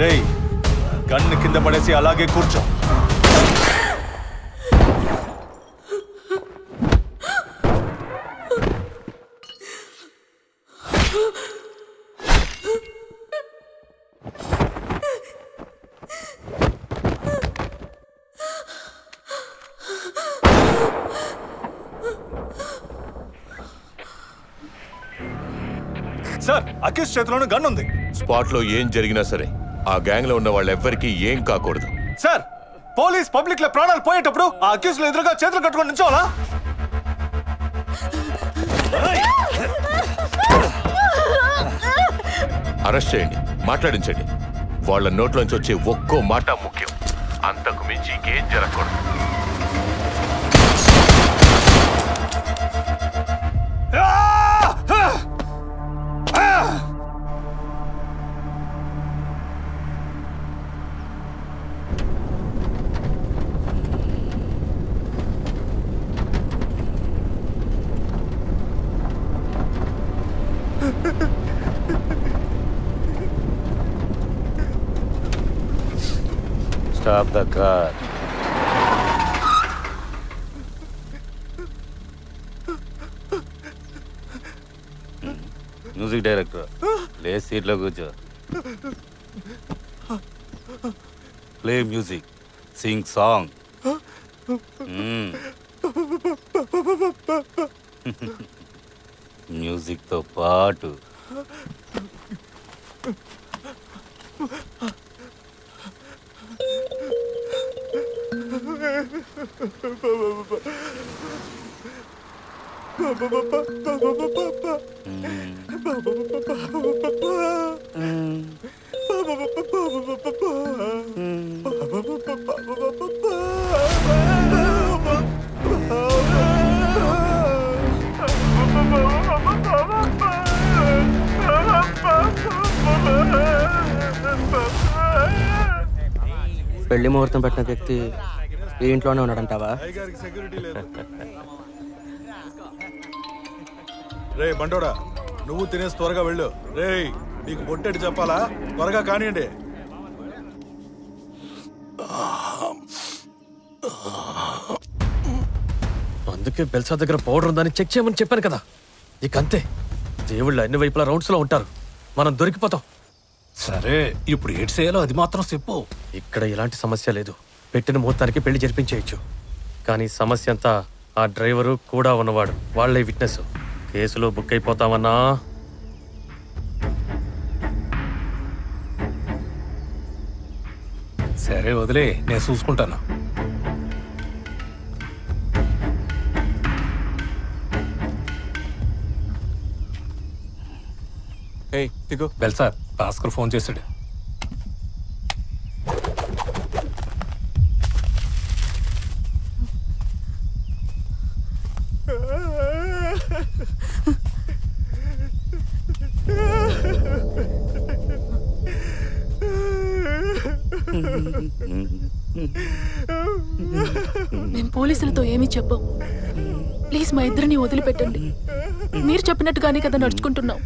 రేయ్, గన్ను కింద పడేసి అలాగే కూర్చో. సార్, అక్యూస్ చేతిలోనే గన్ ఉంది. స్పాట్ లో ఏం జరిగినా సరే ఆ గ్యాంగ్ లో ఉన్న వాళ్ళెవ్వరికీ ఏం కాకూడదు. సార్, పోలీస్ పబ్లిక్ లో ప్రాణాలు పోయేటప్పుడు ఆ అక్యూస్ లో ఎదురుగా చేతులు కట్టుకొని నిల్చోవాలా? అరెస్ట్ చేయండి, మాట్లాడించండి. వాళ్ళ నోట్లోంచి వచ్చే ఒక్కో మాట ముఖ్యం. అంతకు మించి ఇంకేం జరగకూడదు. Stop the car. Music director లే సీట్లో కూర్చో. Play music, sing song. మ్యూజిక్తో పాటు పెళ్లి ముహూర్తం పెట్టిన వ్యక్తి ఈ ఇంట్లోనే ఉన్నాడంటావా? రే బండోడా, నువ్వు తినేసి త్వరగా వెళ్ళు. రే నీకు బొట్టెడు చెప్పాలా? త్వరగా కానివ్వండి. అందుకే బెల్సా దగ్గర పౌడర్ ఉందని చెక్ చేయమని చెప్పాను కదా. ఇక అంతే, దేవుళ్ళు అన్ని వైపులా రౌండ్స్ లో ఉంటారు, మనం దొరికిపోతాం. సరే, ఇప్పుడు ఏడు చేయాలో అది మాత్రం చెప్పు. ఇక్కడ ఎలాంటి సమస్య లేదు, పెట్టిన ముహూర్తానికి పెళ్లి జరిపించేయచ్చు. కానీ సమస్య అంతా ఆ డ్రైవరు కూడా ఉన్నవాడు, వాళ్లే విట్నెస్. కేసులో బుక్ అయిపోతామన్నా. సరే వదిలే, నేను చూసుకుంటాను. బెల్ సార్, భాస్కర్ ఫోన్ చేశాడు. మేము పోలీసులతో ఏమీ చెప్పం. ప్లీజ్ మా ఇద్దరిని వదిలిపెట్టండి. మీరు చెప్పినట్టుగానే కదా నడుచుకుంటున్నాం.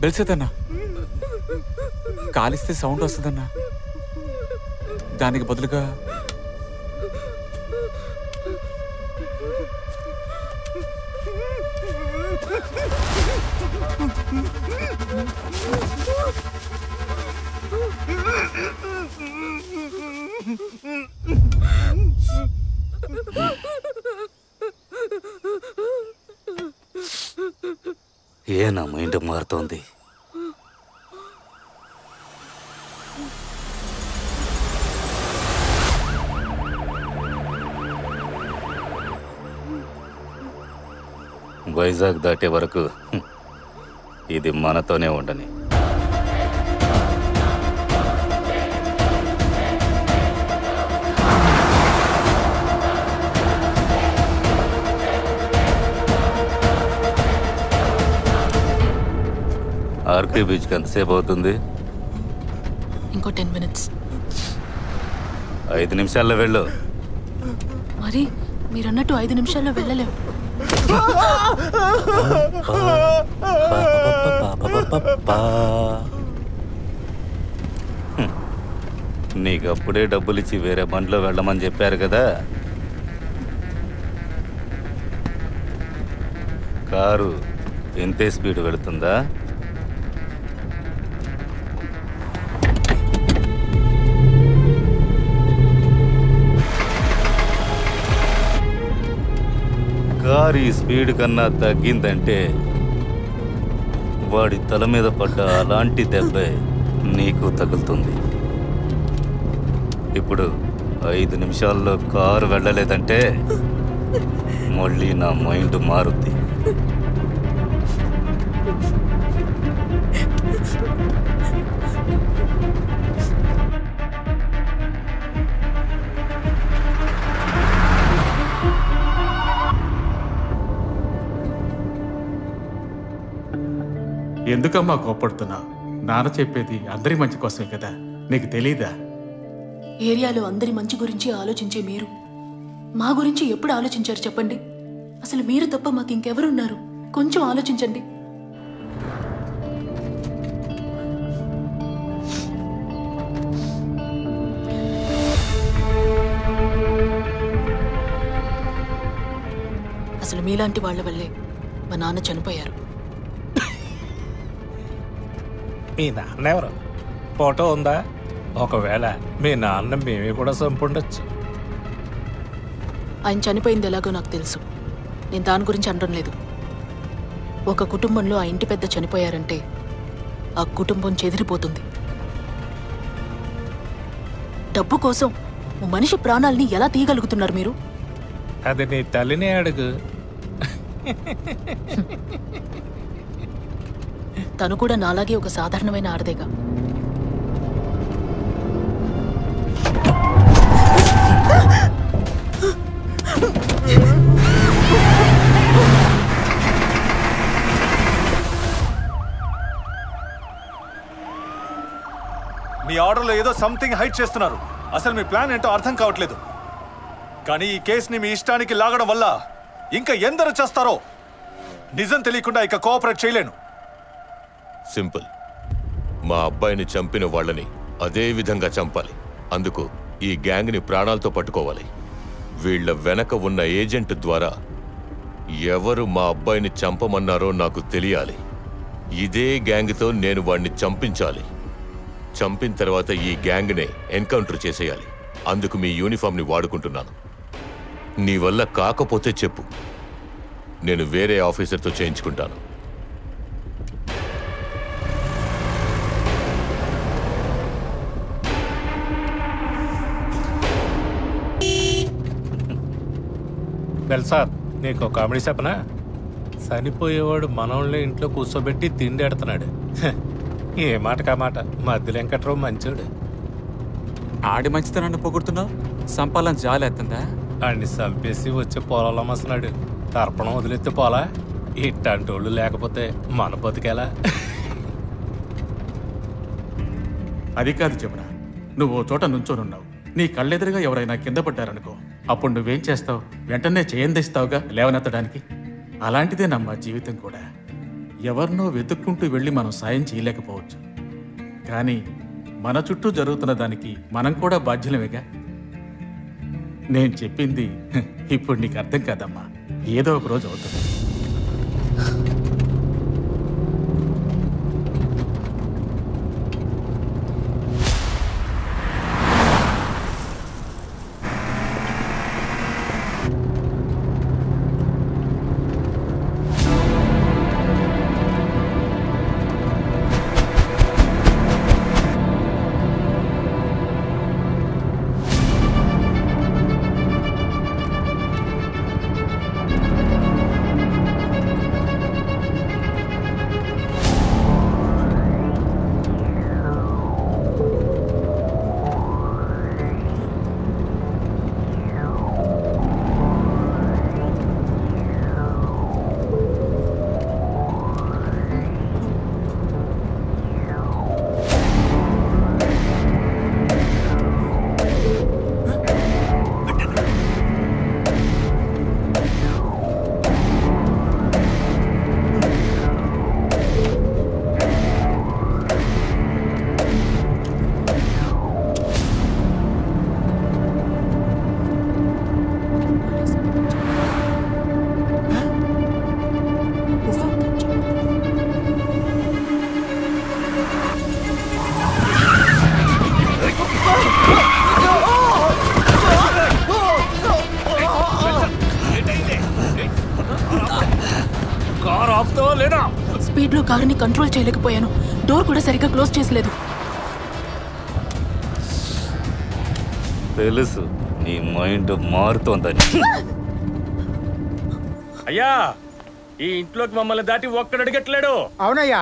తెలిసేదన్నా, కాలిస్తే సౌండ్ వస్తుందన్నా. దానికి బదులుగా ఏ నా మైండ్ మారుతోంది. వైజాగ్ దాటే వరకు ఇది మనతోనే ఉండని. ఆర్కే బీచ్కి ఎంతసేపు అవుతుంది? ఇంకో 10 minutes. 5 నిమిషాల్లో వెళ్ళు. మరి మీరన్నట్టు 5 నిమిషాల్లో వెళ్ళలేం. నీకు అప్పుడే డబ్బులిచ్చి వేరే బండిలో వెళ్ళమని చెప్పారు కదా. కారు ఎంతే స్పీడ్ వెళుతుందా? కారు ఈ స్పీడ్ కన్నా తగ్గిందంటే వాడి తల మీద పడ్డ అలాంటి దెబ్బే నీకు తగులుతుంది. ఇప్పుడు 5 నిమిషాల్లో కారు వెళ్ళలేదంటే మళ్ళీ నా మైండ్ మారుద్ది. ఎందుకమ్మా కోప్పడుతున్నావు? నాన్న చెప్పేది అందరి మంచి కోసమే కదా, నీకు తెలీదా? ఏరియాలో అందరి మంచి గురించి ఆలోచించే మీరు మా గురించి ఎప్పుడు ఆలోచించారు చెప్పండి? అసలు మీరు తప్ప మాకు ఇంకెవరున్నారు? కొంచెం ఆలోచించండి. అసలు మీలాంటి వాళ్ళ వల్లే మా నాన్న చనిపోయారు. మీ నాన్న ఎవరు? ఫోటో ఉందా? ఒకవేళ మీ నాన్న మేమే కూడా చంపుండొచ్చు. ఆయన చనిపోయింది ఎలాగో నాకు తెలుసు. నేను దాని గురించి అనడం లేదు. ఒక కుటుంబంలో ఆ ఇంటి పెద్ద చనిపోయారంటే ఆ కుటుంబం చెదిరిపోతుంది. డబ్బు కోసం ఓ మనిషి ప్రాణాలని ఎలా తీయగలుగుతున్నారు మీరు? అది నీ తల్లిని అడుగు. తను కూడా నాలాగే ఒక సాధారణమైన ఆడదేగా. మీ ఆర్డర్లో ఏదో సంథింగ్ హైడ్ చేస్తున్నారు. అసలు మీ ప్లాన్ ఏంటో అర్థం కావట్లేదు. కానీ ఈ కేసుని మీ ఇష్టానికి లాగడం వల్ల ఇంకా ఎందరో చేస్తారో నిజం తెలియకుండా ఇక కోఆపరేట్ చేయలేను. సింపుల్. మా అబ్బాయిని చంపిన వాళ్ళని అదే విధంగా చంపాలి. అందుకు ఈ గ్యాంగ్ని ప్రాణాలతో పట్టుకోవాలి. వీళ్ల వెనక ఉన్న ఏజెంట్ ద్వారా ఎవరు మా అబ్బాయిని చంపమన్నారో నాకు తెలియాలి. ఇదే గ్యాంగ్తో నేను వాడిని చంపించాలి. చంపిన తర్వాత ఈ గ్యాంగ్నే ఎన్కౌంటర్ చేసేయాలి. అందుకు మీ యూనిఫామ్ని వాడుకుంటున్నాను. నీ వల్ల కాకపోతే చెప్పు, నేను వేరే ఆఫీసర్తో చేయించుకుంటాను. వెల్ సార్, నీకు కామెడీ చెప్పనా? చనిపోయేవాడు మనోళ్ళే ఇంట్లో కూర్చోబెట్టి తిండి ఎడుతున్నాడు. ఏ మాటకా మాట మధ్య వెంకట్రావు మంచోడు. ఆడి మంచితనాన్ని పొగుడుతున్నావు, సంపాలని జాలేస్తుందా? ఆడిని చంపేసి వచ్చే పొలాలు అమ్మస్తున్నాడు. తర్పణం వదిలేస్తే పోలా? ఇట్టంటోళ్ళు లేకపోతే మన బతికేలా? అది కాదు జమున, నువ్వు ఓ చోట నుంచోనున్నావు. నీ కళ్ళెదురుగా ఎవరైనా కింద పడ్డారనుకో, అప్పుడు నువ్వేం చేస్తావు? వెంటనే చేయందిస్తావుగా లేవనెత్తడానికి. అలాంటిదే నమ్మ జీవితం కూడా. ఎవరినో వెతుక్కుంటూ వెళ్ళి మనం సాయం చేయలేకపోవచ్చు, కానీ మన చుట్టూ జరుగుతున్న దానికి మనం కూడా బాధ్యులమేగా. నేను చెప్పింది ఇప్పుడు నీకు అర్థం కాదమ్మా, ఏదో ఒక రోజు అవుతుంది. స్పీడ్ లో కారుని కంట్రోల్ చేయలేకపోయాను. డోర్ కూడా సరిగ్గా క్లోజ్ చేసలేదు. తెలుసు నీ మైండ్ మారుతోందని. అయ్యా, ఈ ఇంట్లోకి మమ్మల్ని దాటి ఒక్కడు అడిగట్లేడు. అవునయ్యా.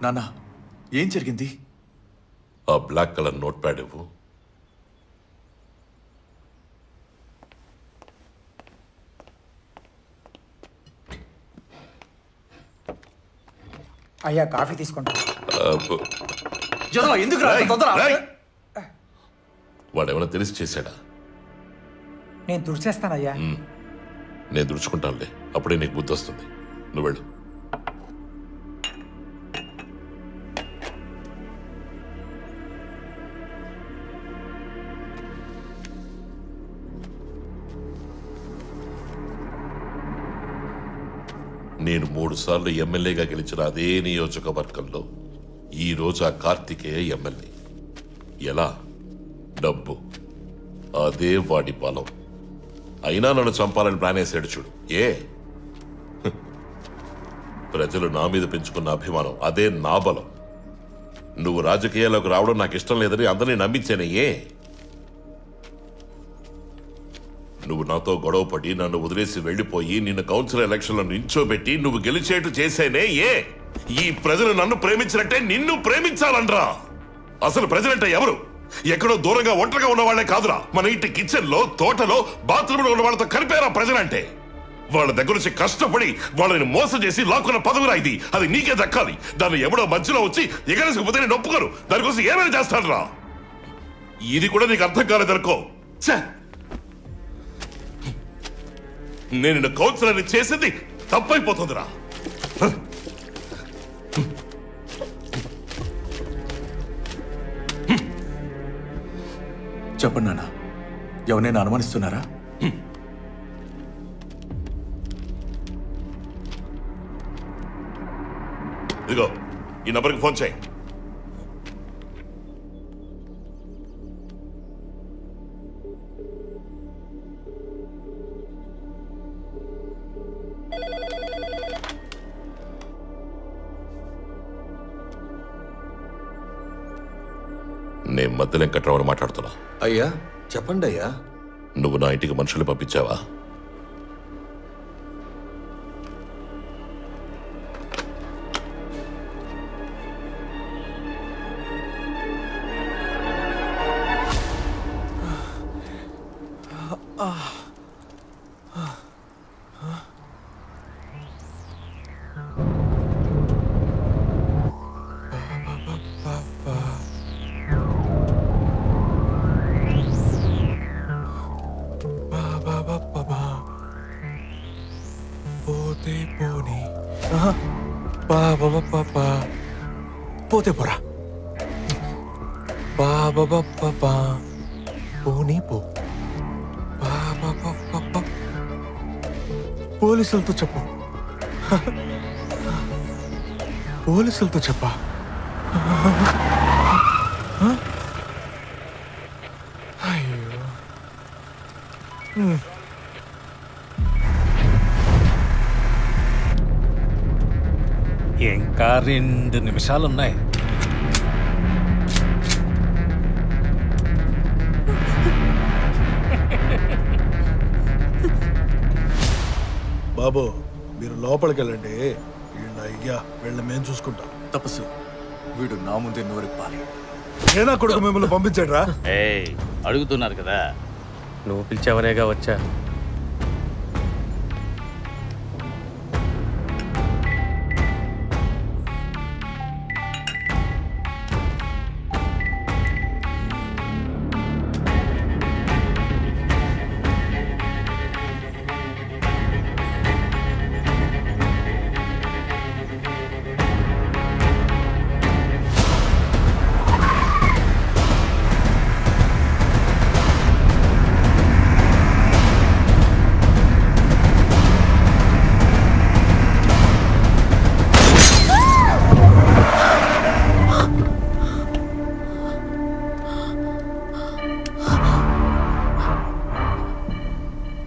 నాన్న ఏం జరిగింది? ఆ బ్లాక్ కలర్ నోట్ ప్యాడ్ ఇవ్వు. అయ్యా కాఫీ తీసుకుంటా. ఎందుకు వాడేమైనా తెలిసి చేశాడా? నేను తుడిచేస్తానయ్యా. నేను దుడుచుకుంటానులే, అప్పుడే నీకు బుద్ధి వస్తుంది. నువ్వు వెళ్ళు. నేను 3 సార్లు ఎమ్మెల్యేగా గెలిచిన అదే నియోజకవర్గంలో ఈ రోజు ఆ కార్తికేయ ఎమ్మెల్యే. ఎలా? డబ్బు. అదే వాడి బలం. అయినా నన్ను చంపాలని ప్లాన్ వేసాడు చూడు. ప్రజలు నా మీద పెంచుకున్న అభిమానం అదే నా బలం. నువ్వు రాజకీయాల్లోకి రావడం నాకు ఇష్టం లేదని అందరినీ నమ్మించానే. నువ్వు నాతో గొడవపడి నన్ను వదిలేసి వెళ్లిపోయి నిన్ను కౌన్సిల్ ఎలక్షన్లో నించోబెట్టి నువ్వు గెలిచేట్టు చేసేనే. ఈ ప్రజలు నన్ను ప్రేమించినట్టే నిన్ను ప్రేమించాలనరా? అసలు ప్రజలంటే ఎవరు? ఎక్కడో దూరంగా ఒంటరిగా ఉన్న వాళ్లే కాదురా, మన ఇంటి కిచెన్ లో, తోటలో, బాత్రూమ్ లో ఉన్న వాళ్ళతో కలిపేరా ప్రజలంటే. వాళ్ళ దగ్గర నుంచి కష్టపడి వాళ్ళని మోసం చేసి లాక్కున్న పదవిరా ఇది. అది నీకే దక్కాలి. దాన్ని ఎవడో మధ్యలో వచ్చి ఎగరేసుకుపోతే నేను ఒప్పుకోను. దానికోసం ఏమైనా చేస్తానరా? ఇది కూడా నీకు అర్థం కాలేదనుకో. నేను కౌన్సిలర్ని చేసింది తప్పైపోతుందిరా. చెప్పండి నాన్న, ఎవరైనా అనుమానిస్తున్నారా? ఇదిగో ఈ నంబర్కి ఫోన్ చేయి. నేను మధ్య వెంకట్రావుని మాట్లాడుతున్నా. అయ్యా చెప్పండి అయ్యా. నువ్వు నా ఇంటికి మనుషులు పంపించావా? పోతే పోరా. పోనీ పో. పోలీసులతో చెప్పు. పోలీసులతో చెప్పా. అయ్యో. ఇంకా 2 నిమిషాలున్నాయి. బాబు మీరు లోపలికి వెళ్ళండి. వీళ్ళ అయ్యా వీళ్ళ మేము చూసుకుంటాం. తపస్సు, వీడు నా ముందే నోరెప్పాలి. ఏనా కొడుకు మిమ్మల్ని పంపించాడు రా? అడుగుతున్నారు కదా. నువ్వు పిలిచావనేగా వచ్చా.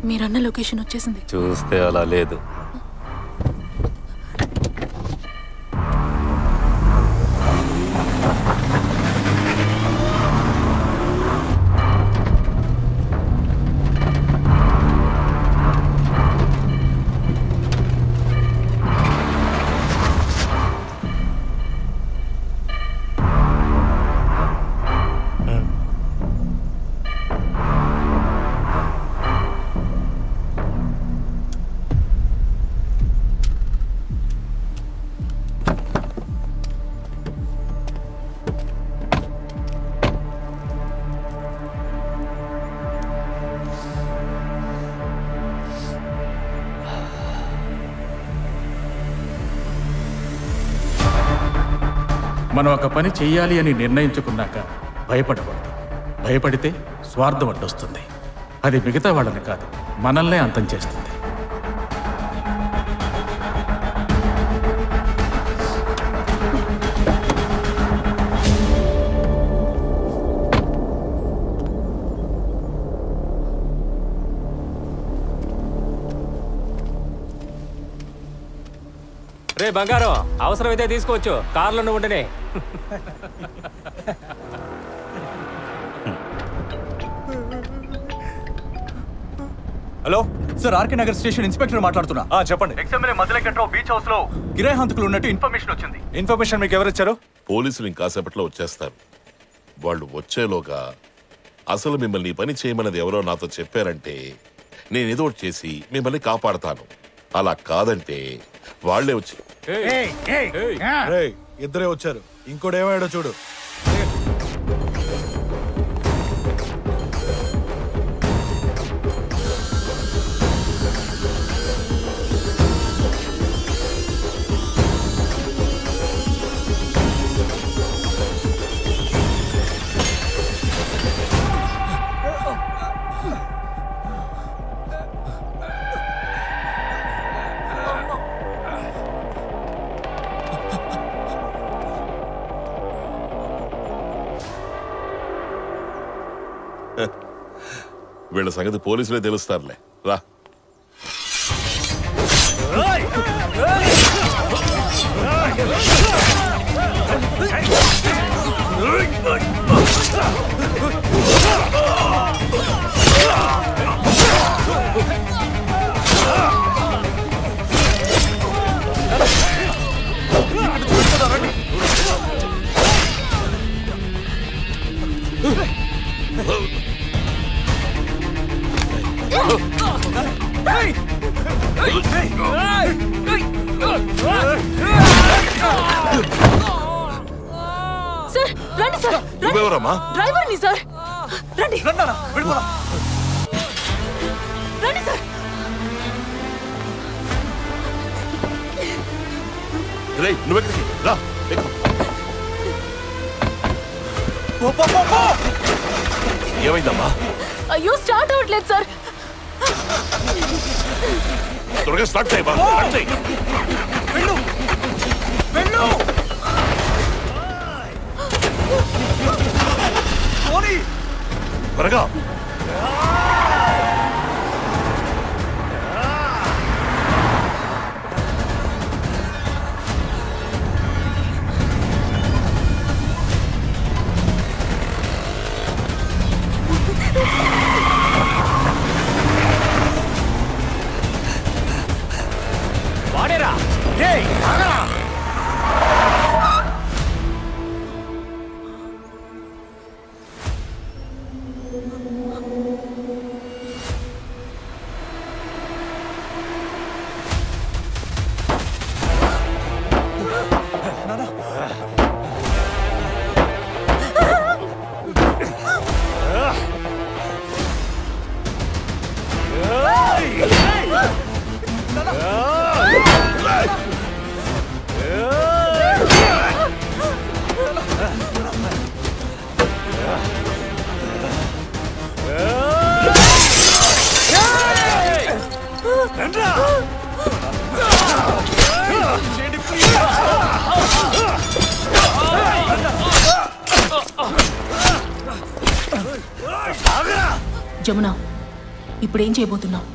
మీరన్న లొకేషన్ వచ్చేసింది. చూస్తే అలా లేదు. మనం ఒక పని చెయ్యాలి అని నిర్ణయించుకున్నాక భయపడకూడదు. భయపడితే స్వార్థం అడ్డొస్తుంది. అది మిగతా వాళ్ళని కాదు, మనల్నే అంతం చేస్తుంది. రే బంగారం, అవసరమైతే తీసుకోవచ్చు, కార్లో ఉంటేనే. Hello sir, RK Nagar station inspector మాట్లాడుతున్నా. చెప్పండి. ఎక్స్ఎమ్ఎల్ఏ మధులెంకట్రావు బీచ్ హౌస్ లో కిరాయి హంతకులు ఉన్నట్టు ఇన్ఫర్మేషన్ వచ్చింది. ఇన్ఫర్మేషన్ మీకు ఎవరిచ్చారు? పోలీసులు ఇంకాసేపట్లో వచ్చేస్తారు. వాళ్ళు వచ్చేలోగా అసలు మిమ్మల్ని పని చేయమన్నది ఎవరో నాతో చెప్పారంటే నేను ఏదో ఒకటి చేసి మిమ్మల్ని కాపాడతాను. అలా కాదంటే వాళ్లే వచ్చి ఇద్దరే వచ్చారు, ఇంకోడేమాడో చూడు. వీళ్ళ సంగతి పోలీసులే తెలుస్తారులే. రా. సార్ రండి సార్. నువ్వెవరమ్మా? డ్రైవర్ని సార్. రండి రండి సార్. నువ్వెక్కడికి రా. ఏమైందమ్మా? అయ్యో స్టార్ట్ అవ్వట్లేదు సార్. త్వరగా స్టార్ట్ చేయి. త్వరగా. వాడేరా. జమున, ఇప్పుడేం చేయబోతున్నావు?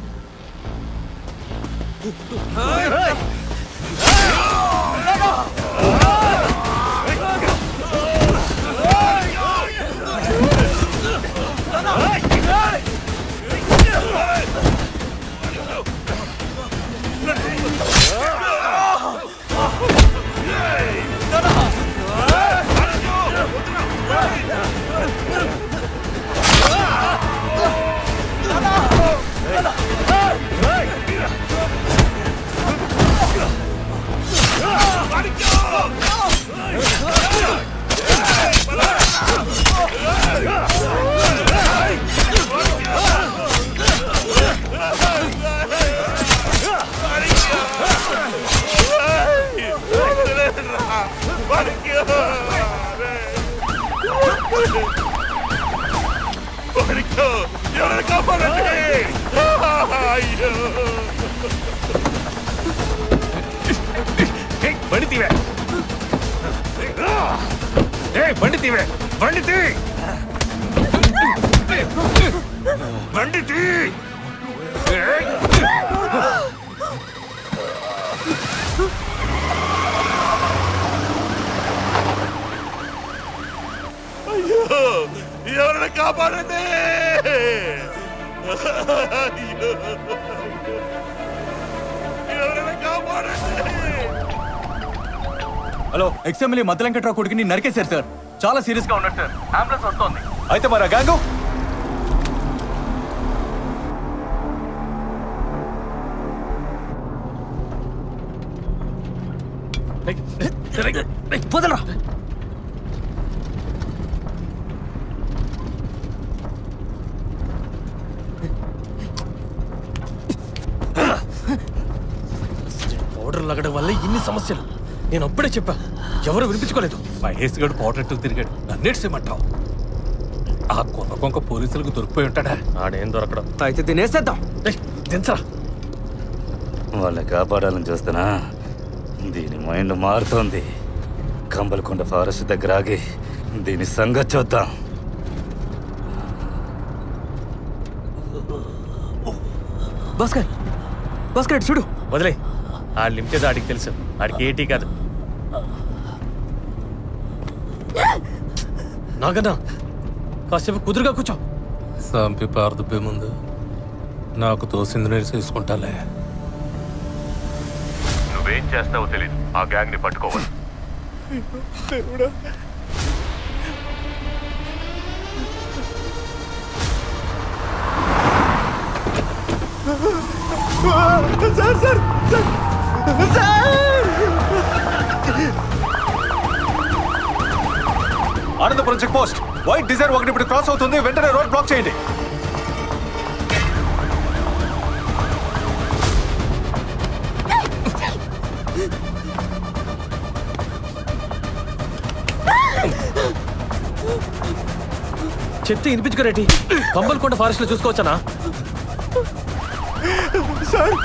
ఎవరైనా కాపాడండి! అయ్యో! బండి తీవే బండి తీవే బండి తీ బండి తీ అయ్యో! ఎవరైనా కాపాడండి! ఎవరైనా కాపాడండి! హలో ఎక్స్ఎమ్ఎల్ఏ మధ్య వెంకట్రావు కొడుకుని నరికేశారు సార్. చాలా సీరియస్ గా ఉన్నాడు సార్. అంబులెన్స్ వస్తోంది. అయితే మరి ఆ గ్యాంగు వదలరా. పౌడర్ లగడం వల్ల ఇన్ని సమస్యలు. నేను అప్పుడే చెప్పా, ఎవరు వినిపించుకోలేదు. మహేష్ గడు పౌడర్ తిరిగాడు, నన్నేడ్సేమంటావు? ఆ కొంక పోలీసులకు దొరికిపోయి ఉంటాడా? ఆడేం దొరకడం. అయితే తినేసేద్దాం. దించరా. వాళ్ళని కాపాడాలని చూస్తున్నా దీని మైండ్ మారుతోంది. కంబలకొండ ఫారెస్ట్ దగ్గర ఆగి దీని సంగతి చూద్దాం. భాస్కర్ భాస్కర్ చూడు. వదిలే, ఆ లిమిటెడ్ ఆడికి తెలుసు. ఆడికి ఏటీ కాదు. నాగన్నా కాసేపు కుదురుగా కూర్చో. సంపి పారదుబ్బే ముందు నాకు తోసింది నేను చేసుకుంటాలే. నువ్వేం చేస్తావో తెలీదు. ఆ గ్యాంగ్ ని పట్టుకోవాలి. Anandapuram check post white Dzire ఒకటి ఇప్పుడు క్రాస్ అవుతుంది. వెంటనే రోడ్ బ్లాక్ చేయండి. చెప్తే వినిపించుకోరేటి. కంబలకొండ ఫారెస్ట్ లో చూసుకోవచ్చానా? సార్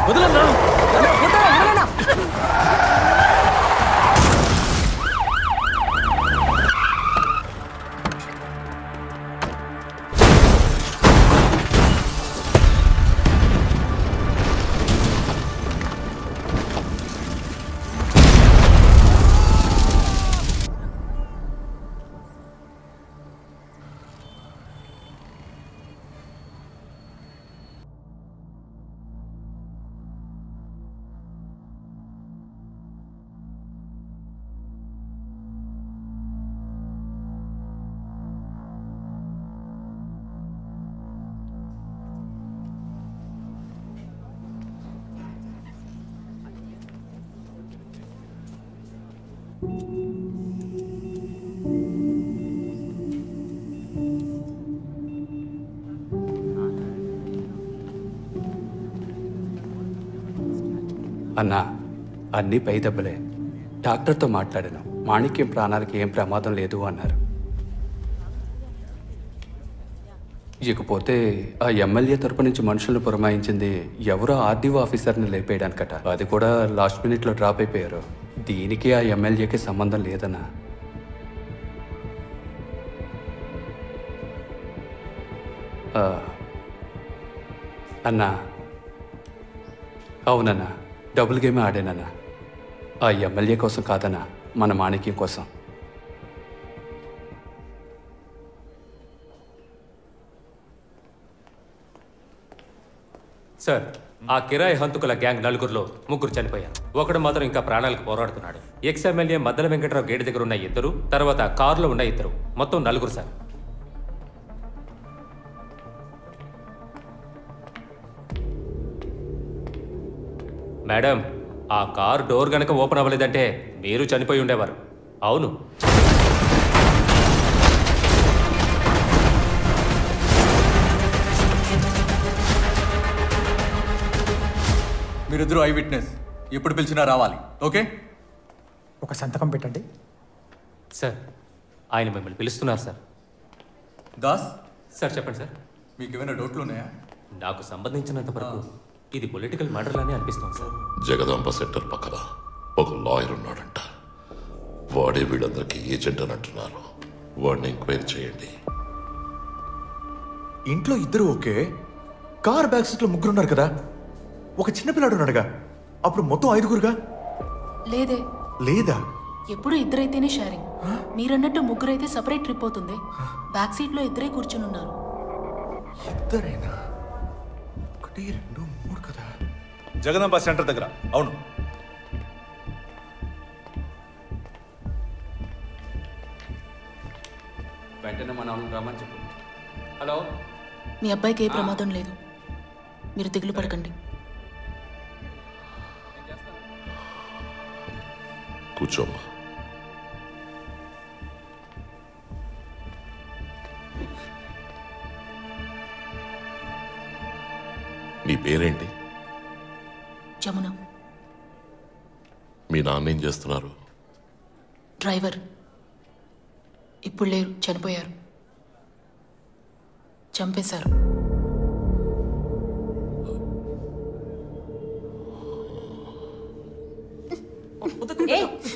వదలన్నా. అన్నా, అన్నీ పై దెబ్బలే. డాక్టర్తో మాట్లాడాను. మాణిక్యం ప్రాణాలకి ఏం ప్రమాదం లేదు అన్నారు. ఇకపోతే ఆ ఎమ్మెల్యే తరపు నుంచి మనుషులను పురమాయించింది ఎవరో ఆర్డీఓ ఆఫీసర్ని లేపేయడానికట. అది కూడా లాస్ట్ మినిట్లో డ్రాప్ అయిపోయారు. దీనికి ఆ ఎమ్మెల్యేకి సంబంధం లేదన్నా. అన్నా, అవునన్నా, డబుల్ గేమే ఆడానన్నా. ఆ ఎమ్మెల్యే కోసం కాదన్నా, మన మాణిక్యం కోసం. సార్, ఆ కిరాయి హంతుకుల గ్యాంగ్ నలుగురిలో ముగ్గురు చనిపోయారు. ఒకడు మాత్రం ఇంకా ప్రాణాలకు పోరాడుతున్నాడు. Ex MLA Maddala Venkatarao gate దగ్గర ఉన్న ఇద్దరు, తర్వాత కారులో ఉన్న ఇద్దరు, మొత్తం నలుగురు సార్. మేడం, ఆ కార్ డోర్ గనక ఓపెన్ అవ్వలేదంటే మీరు చనిపోయి ఉండేవారు. అవును. మీరిద్దరూ ఐ విట్నెస్. ఎప్పుడు పిలిచినా రావాలి. ఓకే? ఒక సంతకం పెట్టండి. సార్, ఆయన మిమ్మల్ని పిలుస్తున్నారు సార్. దాస్ సార్ చెప్పండి సార్. మీకు ఏమైనా డౌట్లు ఉన్నాయా? నాకు సంబంధించినంత వరకు ఇది పొలిటికల్ మర్డర్లానే అనిపిస్తుంది సార్. జగదాంబ సెంటర్ పక్కన ఒక లాయర్ ఉన్నాడంట. వాడే వీళ్ళందరికీ ఏజెంట్ అని అంటున్నారు. వాడిని ఎంక్వైరీ చేయండి. ఇంట్లో ఇద్దరు ఓకే, కార్ బ్యాక్ సీట్లో ముగ్గురున్నారు కదా, ఒక చిన్నపిల్లాడు ఉన్నాడుగా, అప్పుడు మొత్తం 5గురుగా లేదే. లేదా? ఎప్పుడు ఇద్దరైతేనే షేరింగ్. మీరన్నట్టు ముగ్గురైతే సపరేట్ ట్రిప్ అవుతుంది. బ్యాక్ సీట్ లో ఇద్దరే కూర్చుని ఉన్నారు. ఇద్దరేనా? 1, 2, 3 కదా. జగదాంబ సెంటర్ దగ్గర. అవును. వెంటనే మన వాళ్ళని రమ్మని చెప్పు. హలో, మీ అబ్బాయికి ఏ ప్రమాదం లేదు, మీరు దిగులు పడకండి. కూర్చోమ్మా. నీ పేరేంటి? జమున. మీ నాన్న ఏం చేస్తున్నారు? డ్రైవర్. ఇప్పుడు లేరు, చనిపోయారు. చంపేశారు.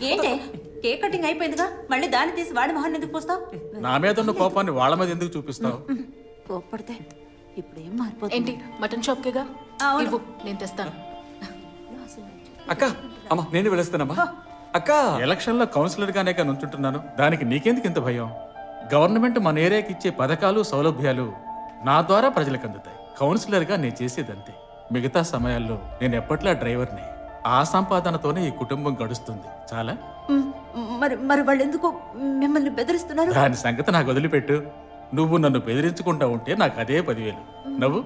ఏంటే కేక్ కటింగ్ అయిపోయిందిగా, మళ్ళీ దాన్ని తీసి వాడి మొహాన్ని ఎందుకు పోస్తావు? నా మీద ఉన్న కోపాన్ని వాళ్ళ మీద ఎందుకు చూపిస్తావు? కోప్పడితే ఇప్పుడు ఏం మారిపోతుంది? ఏంటి మటన్ షాప్ కేగా? ఇవ్వు, నేను తెస్తాను. అక్క, అమ్మా నేను వెళ్ళొస్తానమ్మా. అక్క, ఎలక్షన్ లో కౌన్సిలర్ గానే నుంచుంటున్నాను, దానికి నీకెందుకు ఇంత భయం? గవర్నమెంట్ మన ఏరియాకి ఇచ్చే పథకాలు సౌలభ్యాలు నా ద్వారా ప్రజలకు అందుతాయి. కౌన్సిలర్ గా నేను చేసేదంతే. మిగతా సమయాల్లో నేను ఎప్పట్లా డ్రైవర్ని. ఆ సంపాదనతోనే ఈ కుటుంబం గడుస్తుంది. చాలా. మరి వాళ్ళు ఎందుకు మిమ్మల్ని బెదిరిస్తున్నారు? దాని సంగతి నాకు వదిలిపెట్టు. నువ్వు నన్ను బెదిరించుకుంటా ఉంటే నాకు అదే 10,000. నవ్వు,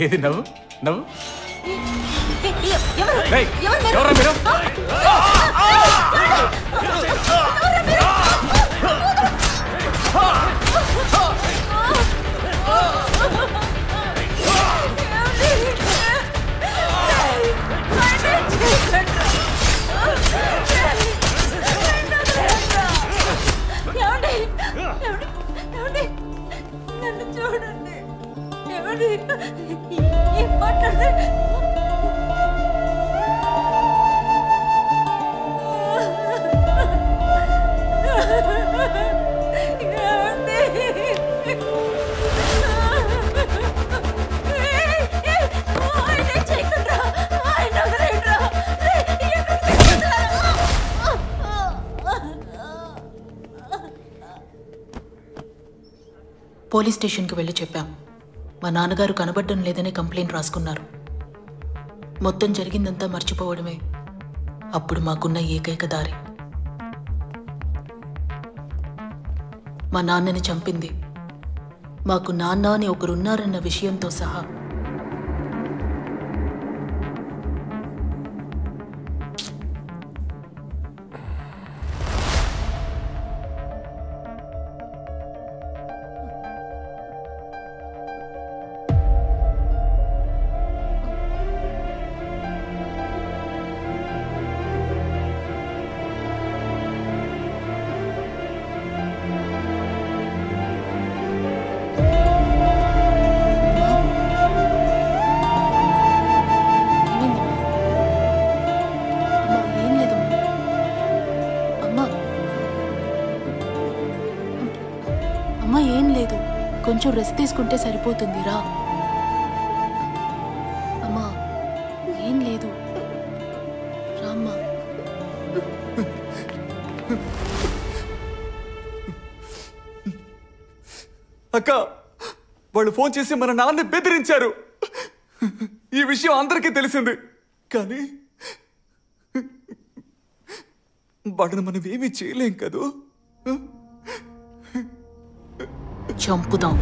ఏది నవ్వు, నవ్వు. ఎవరా మీరు? నన్ను చూడండి. ఏం మాట్లాడితే పోలీస్ స్టేషన్కి వెళ్ళి చెప్పాం. మా నాన్నగారు కనబడడం లేదని కంప్లైంట్ రాసుకున్నారు. మొత్తం జరిగిందంతా మర్చిపోవడమే అప్పుడు మాకున్న ఏకైక దారి. మా నాన్నని చంపింది మాకు నాన్న అని ఒకరున్నారన్న విషయంతో సహా. అమ్మా ఏం లేదు, కొంచెం రెస్ట్ తీసుకుంటే సరిపోతుంది. రా అమ్మా, ఏం లేదు, రామ్మా. అక్క, వాళ్ళు ఫోన్ చేసి మన నాన్న బెదిరించారు. ఈ విషయం అందరికీ తెలిసింది, కానీ వాళ్ళని మనం ఏమీ చేయలేం కదూ. చంపుదాం.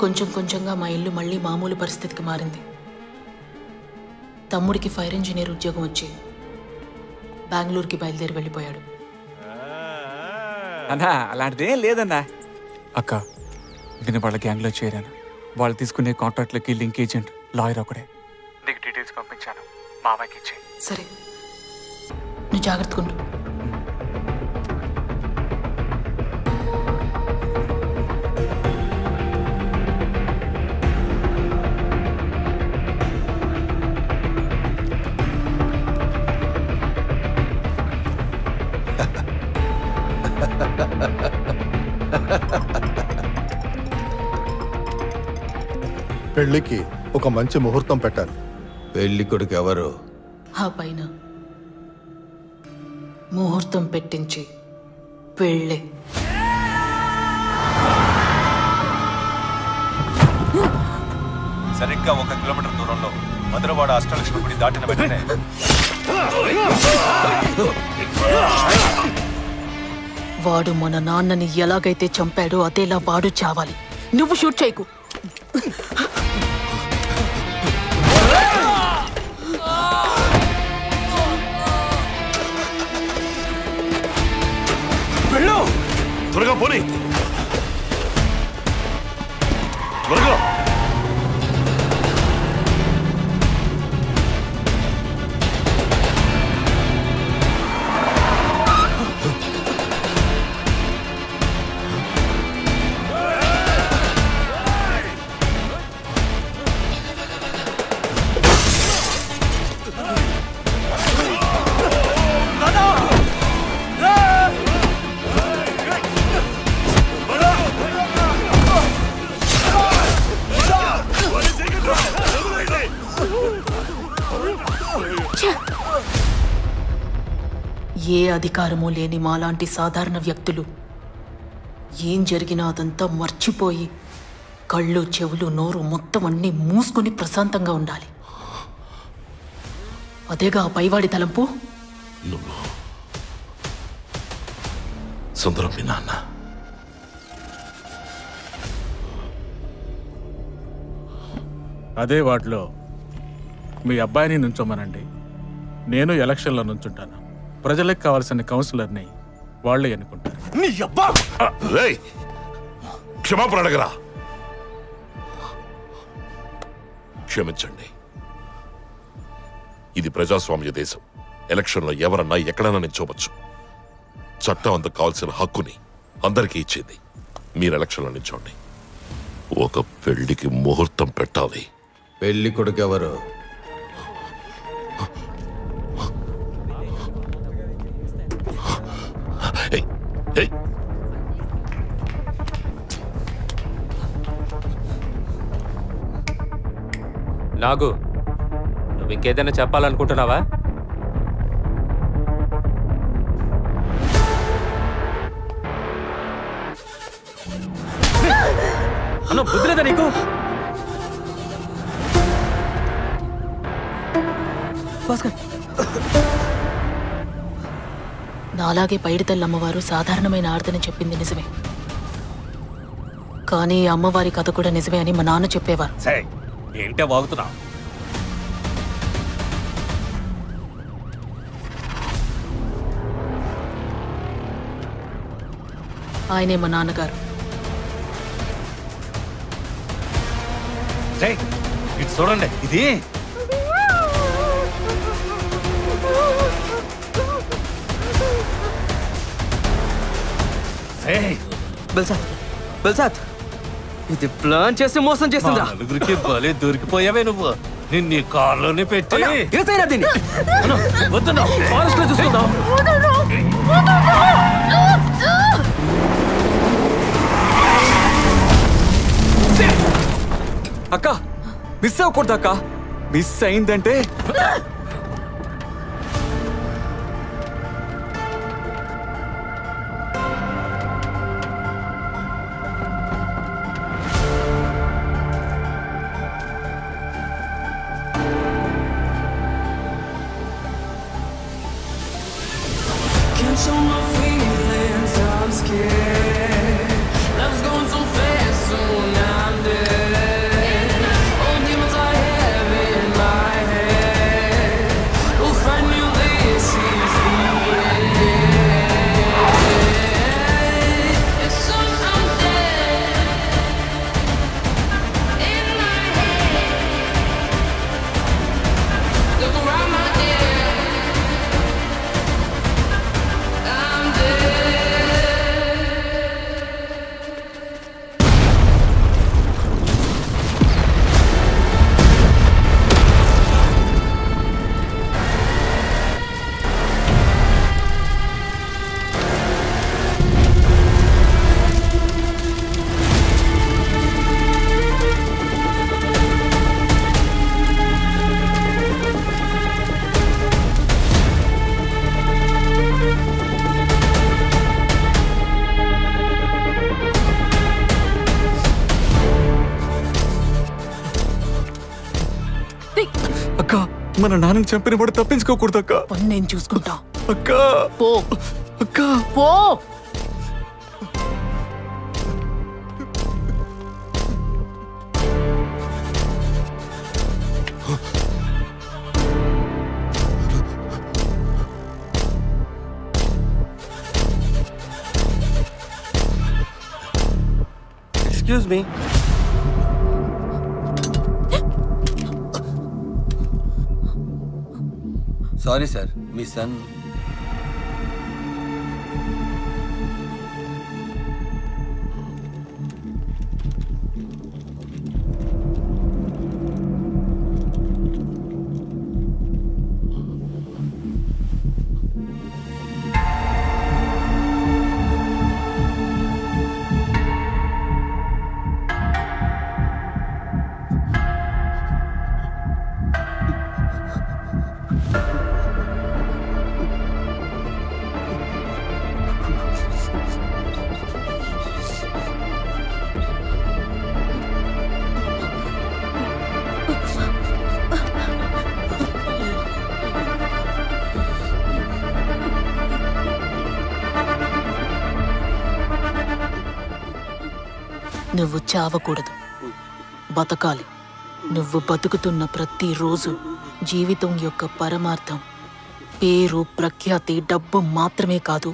కొంచెం కొంచెంగా మా ఇల్లు మళ్ళీ మామూలు పరిస్థితికి మారింది. తమ్ముడికి ఫైర్ ఇంజనీర్ ఉద్యోగం వచ్చి బెంగళూరుకి బయలుదేరి వెళ్ళిపోయాడు. అన్నా అలాంటిదేం లేదన్నా. అక్క నేను వాళ్ళ గ్యాంగ్లో చేరాను. వాళ్ళు తీసుకునే కాంట్రాక్ట్లకి లింక్ ఏజెంట్ లాయర్ ఒకడే. నీకు డీటెయిల్స్ పంపించాను, మామయ్యకి ఇచ్చే. సరే, నువ్వు జాగ్రత్తగా. పెళ్లికి ఒక మంచి ముహూర్తం పెట్టాలి. పెళ్లి కొడుకు ఎవరు? ఆ పైన ముహూర్తం పెట్టించి పెళ్ళే. సరిగ్గా 1 కిలోమీటర్ దూరంలో మధురవాడ అష్టలక్ష్మి గుడి దాటిన వెంటనే వాడు మన నాన్నని ఎలాగైతే చంపాడో అదేలా వాడు చావాలి. నువ్వు షూట్ చేయకు. త్వరగా పోనీ, త్వరగా. ఏ అధికారమూ లేని మాలాంటి సాధారణ వ్యక్తులు ఏం జరిగినా అదంతా మర్చిపోయి కళ్ళు చెవులు నోరు మొత్తం అన్నీ మూసుకొని ప్రశాంతంగా ఉండాలి. అదేగా ఆ పైవాడి తలంపు. సుందరం మీ నాన్న. అదే వార్డులో మీ అబ్బాయిని నుంచోమనండి. నేను ఎలక్షన్లో నుంచుంటాను. ప్రజలకు కావాల్సిన కౌన్సిలర్ని వాళ్లే ఎన్నుకుంటారు. క్షమాపణ అడగరా. క్షమించండి, ఇది ప్రజాస్వామ్య దేశం. ఎలక్షన్లో ఎవరన్నా ఎక్కడైనా నిల్చోవచ్చు. చట్టం అంత కావాల్సిన హక్కుని అందరికీ ఇచ్చింది. మీరు ఎలక్షన్లో నిల్చోండి. ఒక పెళ్లికి ముహూర్తం పెట్టాలి. పెళ్లి కొడుకు ఎవరు? నాగు, నువ్వు ఇంకేదైనా చెప్పాలనుకుంటున్నావా? అన్న బుద్ధిలేదా నీకు? నాలాగే పైడితల్లి అమ్మవారు సాధారణమైన ఆర్తని చెప్పింది నిజమే. కానీ అమ్మవారి కథ కూడా నిజమే అని మా నాన్న చెప్పేవారు. ఏంటే వాగుతున్నా? ఆయనే మా నాన్నగారు. ఇది చూడండి, ఇది బల్సాత్ ఇది ప్లాన్ చేసి మోసం చేసిందా? నలుగురికి బలే దొరికిపోయావే నువ్వు. నిన్ను కార్లోనే పెట్టి ఫారెస్ట్ లో చూసుకుందాం. అక్క మిస్ అవ్వకూడదు అక్క. మిస్ అయిందంటే Find new places. మన నాన్నని చంపిన వాడు తప్పించుకోకూడదు అక్క. నేను చూసుకుంటా. అక్క పో అక్క పో. Excuse me. సారీ సార్, మీ సన్ నువ్వు చావకూడదు, బతకాలి. నువ్వు బతుకుతున్న ప్రతిరోజు జీవితం యొక్క పరమార్థం పేరు, ప్రఖ్యాతి, డబ్బు మాత్రమే కాదు,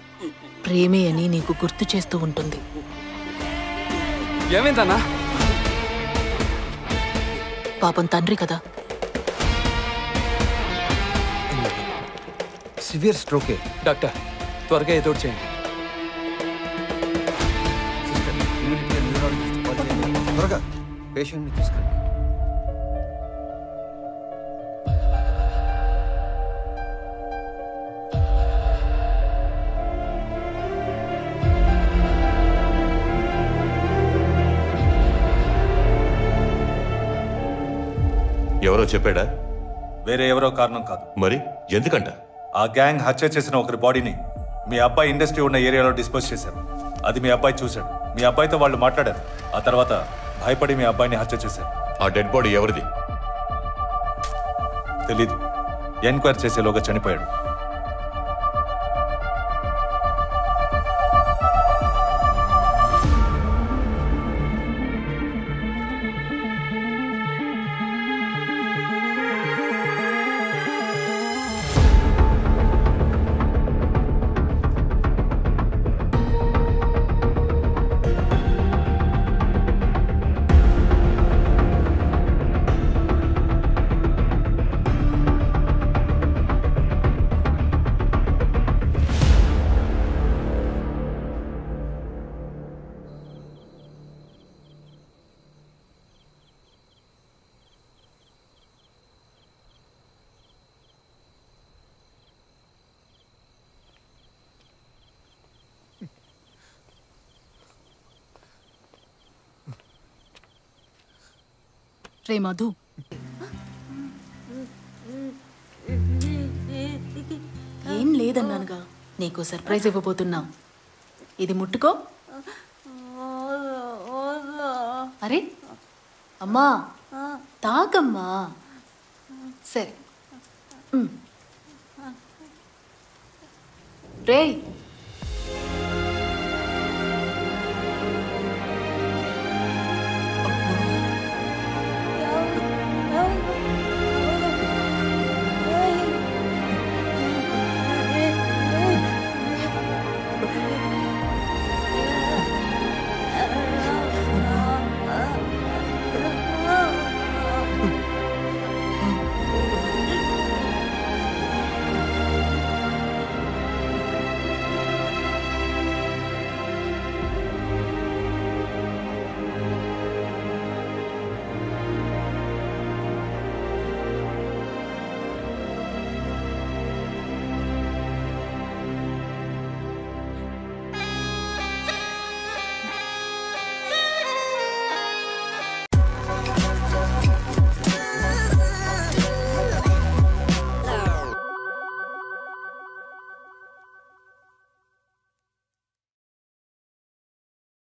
ప్రేమే అని నీకు గుర్తు చేస్తూ ఉంటుంది. ఏమైందన్నా? పాపం తండ్రి కదా. సివియర్ స్ట్రోకే. డాక్టర్ త్వరగా ఏదో ఒకటి చేయండి. త్వరగా పేషెంట్ని తీసుకురండి. ఎవరో చెప్పాడా? వేరే ఎవరో కారణం కాదు. మరి ఎందుకంట? ఆ గ్యాంగ్ హత్య చేసిన ఒకరి బాడీని మీ అబ్బాయి ఇండస్ట్రీ ఉన్న ఏరియాలో డిస్పోజ్ చేశారు. అది మీ అబ్బాయి చూశాడు. మీ అబ్బాయితో వాళ్ళు మాట్లాడారు. ఆ తర్వాత భయపడి మీ అబ్బాయిని హత్య చేశారు. ఆ డెడ్ బాడీ ఎవరిది? తెలీదు. ఎంక్వైరీ చేసేలోగా చనిపోయాడు. రే మధు, ఏం లేదన్నానుగా. నీకు సర్ప్రైజ్ ఇవ్వబోతున్నా. ఇది ముట్టుకో. అరే అమ్మా, తాకమ్మా. సరే రే,